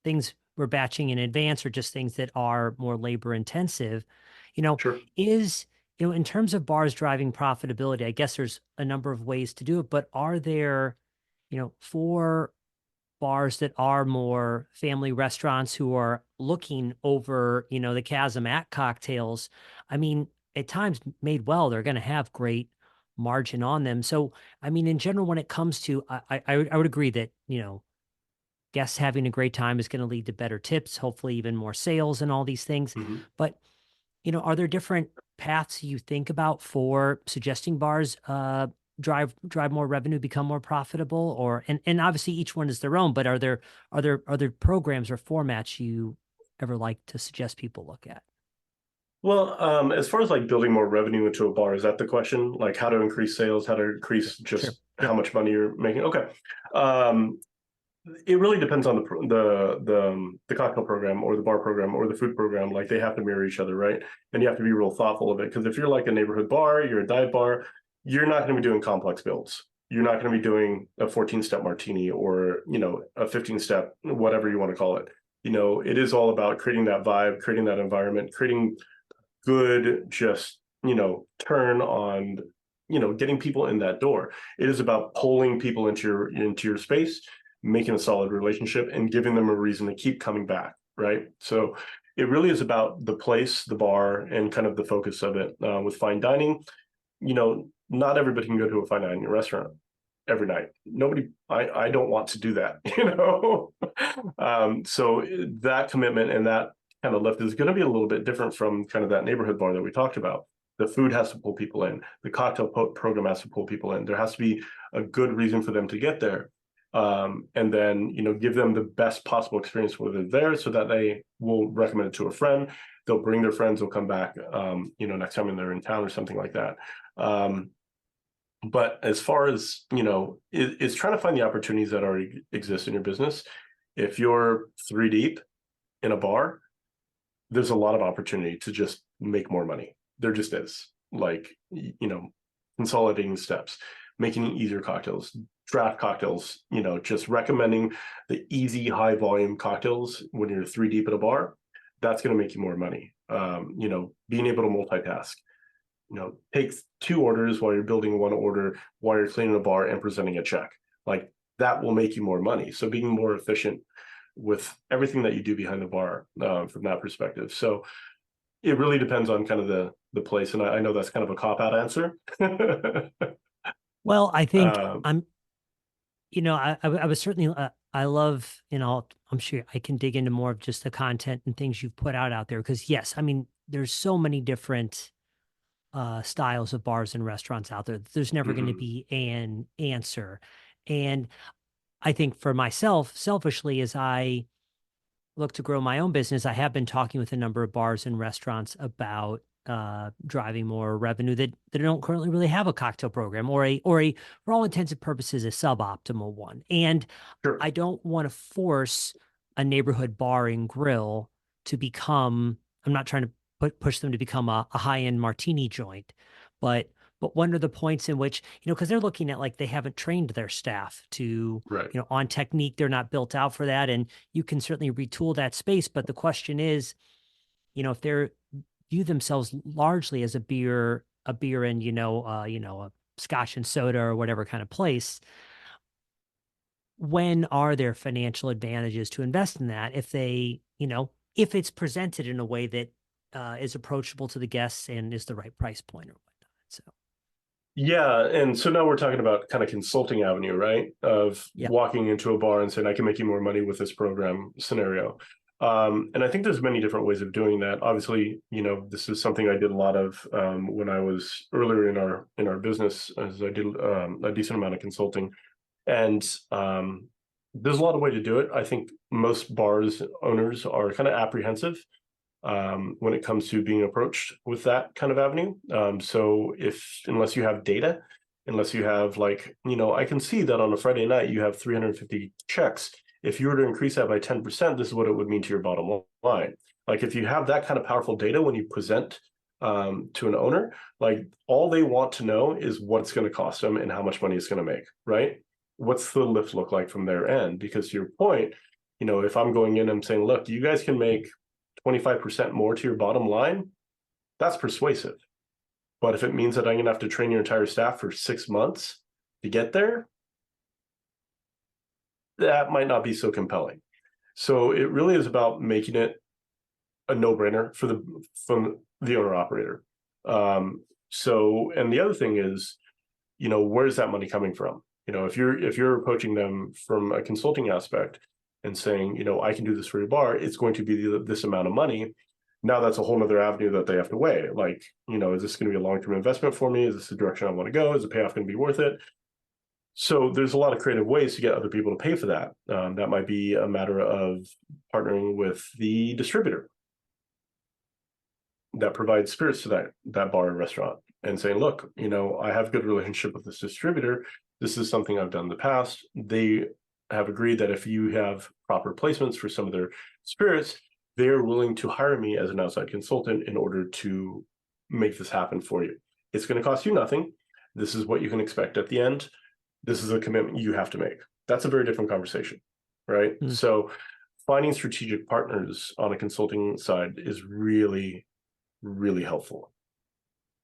things we're batching in advance or just things that are more labor intensive, you know, Sure. is, in terms of bars driving profitability, I guess there's a number of ways to do it, but are there, for bars that are more family restaurants who are looking over, the chasm at cocktails, I mean, at times made well, they're going to have great margin on them. So, I mean, in general, when it comes to, I would agree that, guests having a great time is going to lead to better tips, hopefully even more sales and all these things. Mhm. But, are there different paths you think about for suggesting bars drive more revenue, become more profitable, or and obviously each one is their own, but are there programs or formats you ever like to suggest people look at? Well, as far as like building more revenue into a bar, is that the question? Like how to increase sales, how to Sure. increase Sure. just how Yep. much money you're making? Okay. Um, it really depends on the cocktail program or the bar program or the food program. Like they have to mirror each other, right? And you have to be real thoughtful of it. Because if you're like a neighborhood bar, you're a dive bar, you're not going to be doing complex builds. You're not going to be doing a 14-step martini or, a 15-step, whatever you want to call it. It is all about creating that vibe, creating that environment, creating good, just, turn on, getting people in that door. It is about pulling people into your space, making a solid relationship, and giving them a reason to keep coming back, right? So it really is about the place, the bar, and kind of the focus of it. With fine dining, not everybody can go to a fine dining restaurant every night. Nobody, I don't want to do that, so that commitment and that kind of lift is going to be a little bit different from kind of that neighborhood bar that we talked about. The food has to pull people in. The cocktail program has to pull people in. There has to be a good reason for them to get there. And then, give them the best possible experience while they're there so that they will recommend it to a friend. They'll bring their friends, they'll come back, next time when they're in town or something like that. But as far as, it's trying to find the opportunities that already exist in your business. If you're three deep in a bar, there's a lot of opportunity to just make more money. There just is. Like, consolidating steps, making easier cocktails, draft cocktails, just recommending the easy, high volume cocktails when you're three deep at a bar, that's going to make you more money. Being able to multitask, take two orders while you're building one order, while you're cleaning a bar and presenting a check. Like that will make you more money. So being more efficient with everything that you do behind the bar, from that perspective. So it really depends on kind of the place. And I know that's kind of a cop-out answer. Well, I think um, I was certainly, I love, I'm sure I can dig into more of just the content and things you've put out there. Because yes, I mean, there's so many different styles of bars and restaurants out there. There's never going to mhm, be an answer. And I think for myself, selfishly, as I look to grow my own business, I have been talking with a number of bars and restaurants about driving more revenue that don't currently really have a cocktail program, or for all intents and purposes a suboptimal one. And sure, I don't want to force a neighborhood bar and grill to become. I'm not trying to push them to become a high end martini joint, but when are the points in which, because they're looking at, like, they haven't trained their staff to, right. on technique, they're not built out for that, and you can certainly retool that space. But the question is, if they're view themselves largely as a beer and, a scotch and soda or whatever kind of place, when are there financial advantages to invest in that if they, if it's presented in a way that is approachable to the guests and is the right price point or whatnot. So, Yeah, and so now we're talking about kind of consulting avenue, right? Of yeah. walking into a bar and saying, I can make you more money with this program scenario. And I think there's many different ways of doing that. Obviously, this is something I did a lot of, when I was earlier in our business, as I did, a decent amount of consulting. And there's a lot of way to do it. I think most bars owners are kind of apprehensive, when it comes to being approached with that kind of avenue. So unless you have data, unless you have, like, I can see that on a Friday night you have 350 checks. If you were to increase that by 10%, this is what it would mean to your bottom line. Like if you have that kind of powerful data when you present, to an owner, like all they want to know is what it's going to cost them and how much money it's going to make, right? What's the lift look like from their end? Because to your point, if I'm going in and saying, look, you guys can make 25% more to your bottom line, that's persuasive. But if it means that I'm going to have to train your entire staff for 6 months to get there, that might not be so compelling. So it really is about making it a no-brainer from the owner operator. And the other thing is, where's that money coming from? If you're approaching them from a consulting aspect and saying, I can do this for your bar, it's going to be this amount of money. Now that's a whole nother avenue that they have to weigh. Like, is this going to be a long-term investment for me? Is this the direction I want to go? Is the payoff going to be worth it? So there's a lot of creative ways to get other people to pay for that. That might be a matter of partnering with the distributor that provides spirits to that bar or restaurant and saying, look, I have a good relationship with this distributor. This is something I've done in the past. They have agreed that if you have proper placements for some of their spirits, they're willing to hire me as an outside consultant in order to make this happen for you. It's going to cost you nothing. This is what you can expect at the end. This is a commitment you have to make. That's a very different conversation, right? Mm. So finding strategic partners on a consulting side is really, really helpful.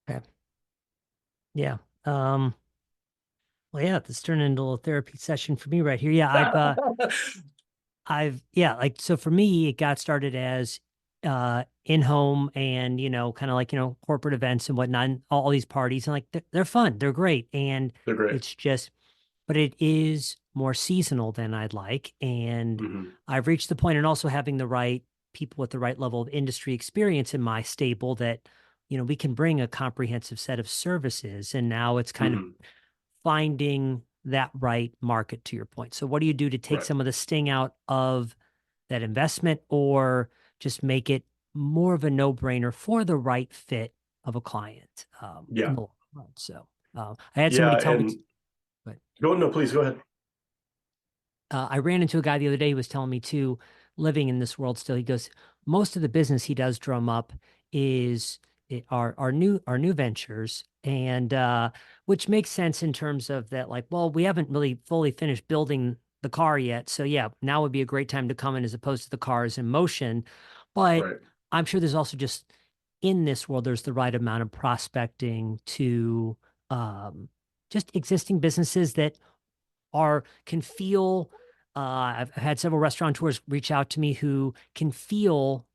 Okay. Yeah. Well, yeah, this turned into a therapy session for me right here. Yeah, like, so for me, it got started as in home and, kind of like, corporate events and whatnot, and all these parties, and like they're fun, they're great. And They're great. it's just, but it is more seasonal than I'd like. And Mm-hmm. I've reached the point, and also having the right people with the right level of industry experience in my stable that, we can bring a comprehensive set of services. And now it's kind of Mm-hmm. finding that right market, to your point. So what do you do to take Right. some of the sting out of that investment, or just make it more of a no-brainer for the right fit of a client in Yeah. the long run? So I had somebody Yeah. tell me, And but no, please go ahead. I ran into a guy the other day who was telling me too, living in this world still, he goes, most of the business he does drum up is our new ventures, and which makes sense in terms of that, like, well, we haven't really fully finished building the car yet. So yeah, now would be a great time to come in, as opposed to the car is in motion. But Right. I'm sure there's also just, in this world, there's the right amount of prospecting to um, just existing businesses that can feel. I've had several restaurateurs reach out to me who can feel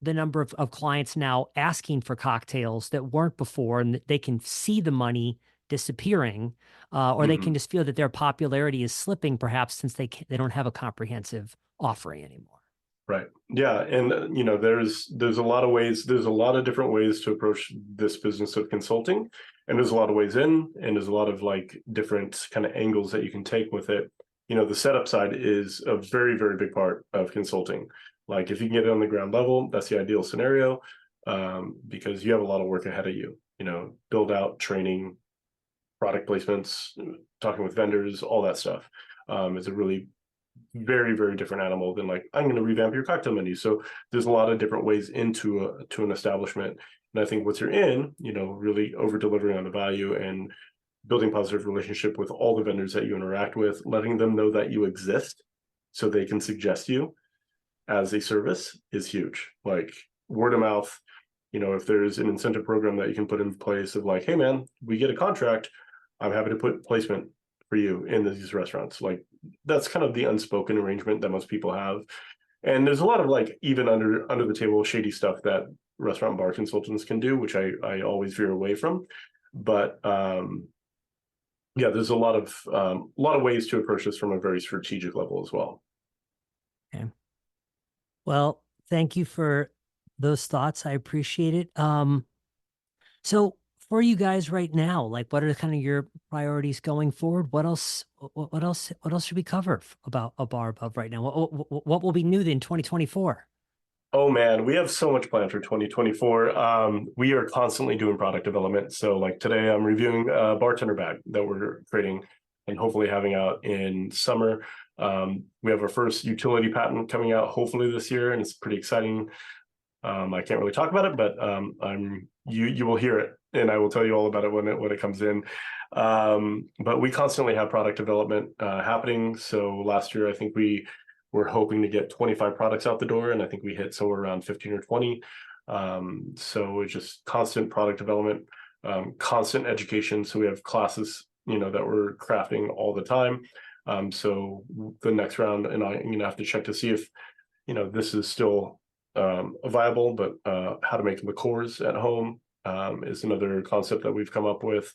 the number of clients now asking for cocktails that weren't before, and that they can see the money disappearing, or they can Mm-hmm. just feel that their popularity is slipping, perhaps since they don't have a comprehensive offering anymore. Right. Yeah. And there's a lot of ways, there's a lot of different ways to approach this business of consulting. And there's a lot of ways in, and there's a lot of like different kind of angles that you can take with it. The setup side is a very, very big part of consulting. Like if you can get it on the ground level, that's the ideal scenario, because you have a lot of work ahead of you. Build out, training, product placements, talking with vendors, all that stuff. Is a really very, very different animal than like, I'm going to revamp your cocktail menu. So there's a lot of different ways into to an establishment. And I think once you're in, really over delivering on the value and building positive relationship with all the vendors that you interact with, letting them know that you exist so they can suggest you as a service is huge. Like word of mouth, if there's an incentive program that you can put in place of like, hey man, we get a contract, I'm happy to put placement for you in these restaurants. Like that's kind of the unspoken arrangement that most people have. And there's a lot of like even under the table shady stuff that restaurant bar consultants can do, which I always veer away from. But yeah, there's a lot of ways to approach this from a very strategic level as well. Okay. Well, thank you for those thoughts. I appreciate it. So for you guys right now, like, what are kind of your priorities going forward? What else should we cover about a bar above right now? What will be new in 2024? Oh man, we have so much planned for 2024. We are constantly doing product development. So like today I'm reviewing a bartender bag that we're creating and hopefully having out in summer. We have our first utility patent coming out hopefully this year, and it's pretty exciting. I can't really talk about it, but you will hear it, and I will tell you all about it when it comes in. But we constantly have product development happening. So last year, I think we were hoping to get 25 products out the door, and I think we hit somewhere around 15 or 20. So it's just constant product development, constant education. So we have classes, that we're crafting all the time. So the next round, and I'm going to have to check to see if, this is still viable, but how to make liqueurs at home is another concept that we've come up with.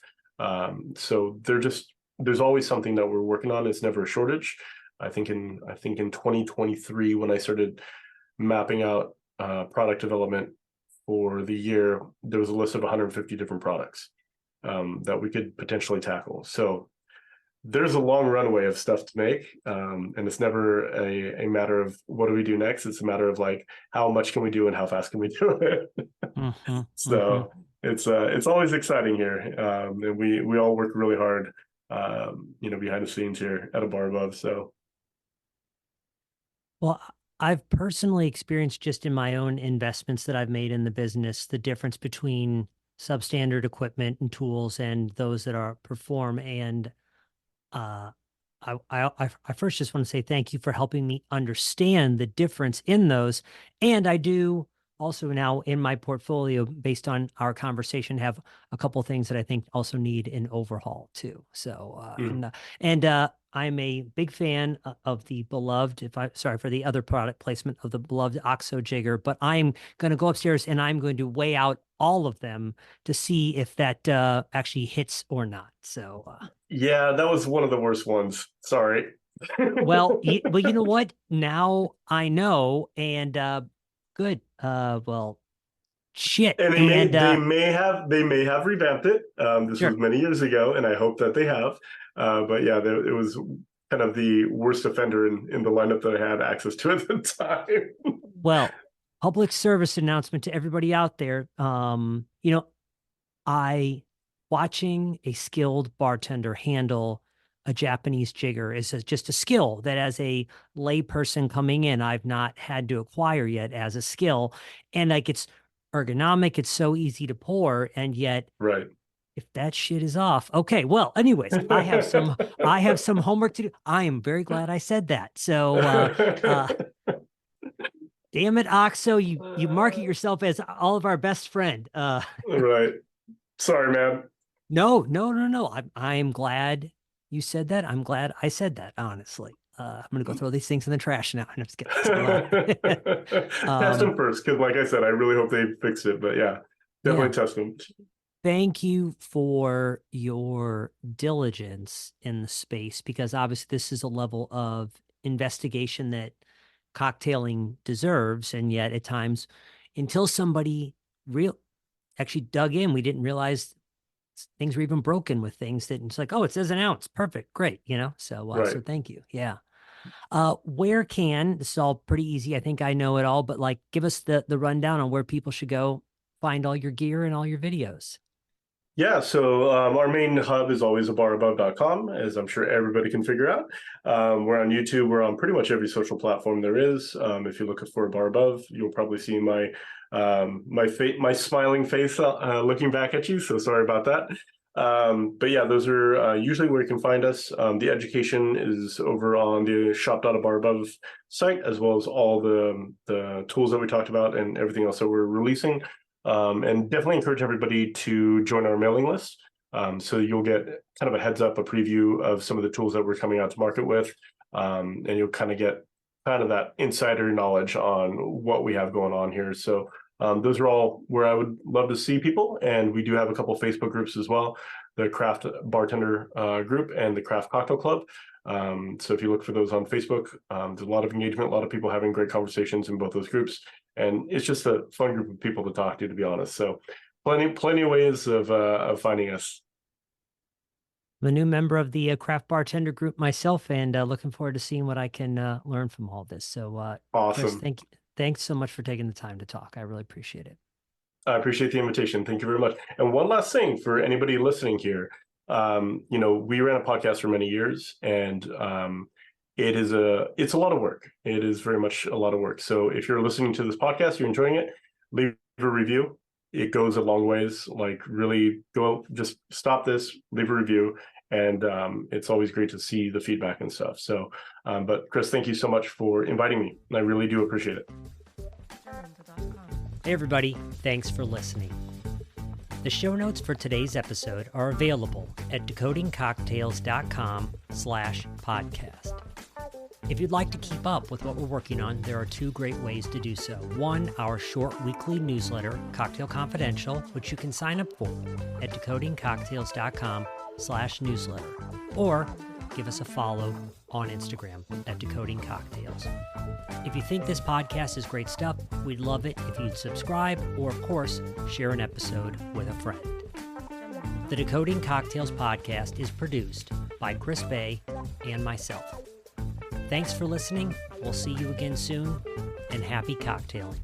So there's always something that we're working on. It's never a shortage. I think in 2023, when I started mapping out product development for the year, there was a list of 150 different products that we could potentially tackle. So there's a long runway of stuff to make, and it's never a matter of what do we do next. It's a matter of like how much can we do and how fast can we do it. So it's always exciting here, and we all work really hard, behind the scenes here at A Bar Above. So Well, I've personally experienced just in my own investments that I've made in the business, the difference between substandard equipment and tools and those that are perform. And uh, I first just want to say thank you for helping me understand the difference in those. And I do also now in my portfolio, based on our conversation, have a couple things that I think also need an overhaul too. So I'm a big fan of the beloved, sorry for the other product placement of the beloved OXO jigger, but I'm going to go upstairs and I'm going to weigh out all of them to see if that actually hits or not. So yeah, that was one of the worst ones. Sorry. well, you know what? Now I know, and good. Well, shit. And And they may have revamped it. This was sure. many years ago, and I hope that they have. But yeah, it was kind of the worst offender in the lineup that I had access to at the time. Well, public service announcement to everybody out there. I watching a skilled bartender handle a Japanese jigger is just a skill that as a layperson coming in, I've not had to acquire yet as a skill. And like it's ergonomic, it's so easy to pour, and yet Right. if that shit is off. Okay, well, anyways, I have some homework to do. I am very glad I said that. So damn it, Oxo, you market yourself as all of our best friend. Right. Sorry, man. No. I'm glad you said that. I'm glad I said that, honestly. I'm gonna go throw these things in the trash now. I'm just kidding. Test them first, because like I said, I really hope they fix it. But yeah, definitely Yeah. test them. Thank you for your diligence in the space because obviously this is a level of investigation that cocktailing deserves. And yet at times, until somebody real actually dug in, we didn't realize things were even broken with things that it's like, oh, it says an ounce. Perfect. Great. So Right. thank you. Yeah. Where can this is all pretty easy. I think I know it all, but like give us the rundown on where people should go find all your gear and all your videos. Yeah, so our main hub is always abarabove.com, as I'm sure everybody can figure out. We're on YouTube. We're on pretty much every social platform there is. If you look for a bar above, you'll probably see my smiling face looking back at you. So sorry about that. But yeah, those are usually where you can find us. The education is over on the shop.abarabove site, as well as all the tools that we talked about and everything else that we're releasing. And definitely encourage everybody to join our mailing list. So you'll get kind of a heads up, a preview of some of the tools that we're coming out to market with. And you'll kind of get kind of that insider knowledge on what we have going on here. So those are all where I would love to see people. And we do have a couple of Facebook groups as well, the Craft Bartender group and the Craft Cocktail Club. So if you look for those on Facebook, there's a lot of engagement, a lot of people having great conversations in both those groups. And it's just a fun group of people to talk to be honest. So plenty of ways of finding us. I'm a new member of the craft bartender group myself, and looking forward to seeing what I can learn from all this. So, Chris, Awesome. thanks so much for taking the time to talk. I really appreciate it. I appreciate the invitation. Thank you very much. And one last thing for anybody listening here, we ran a podcast for many years, and it's a lot of work. It is very much a lot of work. So if you're listening to this podcast, you're enjoying it, leave a review. It goes a long ways. Like really just stop this, leave a review. And it's always great to see the feedback and stuff. So, but Chris, thank you so much for inviting me. I really do appreciate it. Hey, everybody. Thanks for listening. The show notes for today's episode are available at decodingcocktails.com/podcast. If you'd like to keep up with what we're working on, there are two great ways to do so. One, our short weekly newsletter, Cocktail Confidential, which you can sign up for at decodingcocktails.com/newsletter. Or give us a follow on Instagram at Decoding Cocktails. If you think this podcast is great stuff, we'd love it if you'd subscribe or, of course, share an episode with a friend. The Decoding Cocktails podcast is produced by Chris Bay and myself. Thanks for listening. We'll see you again soon, and happy cocktailing.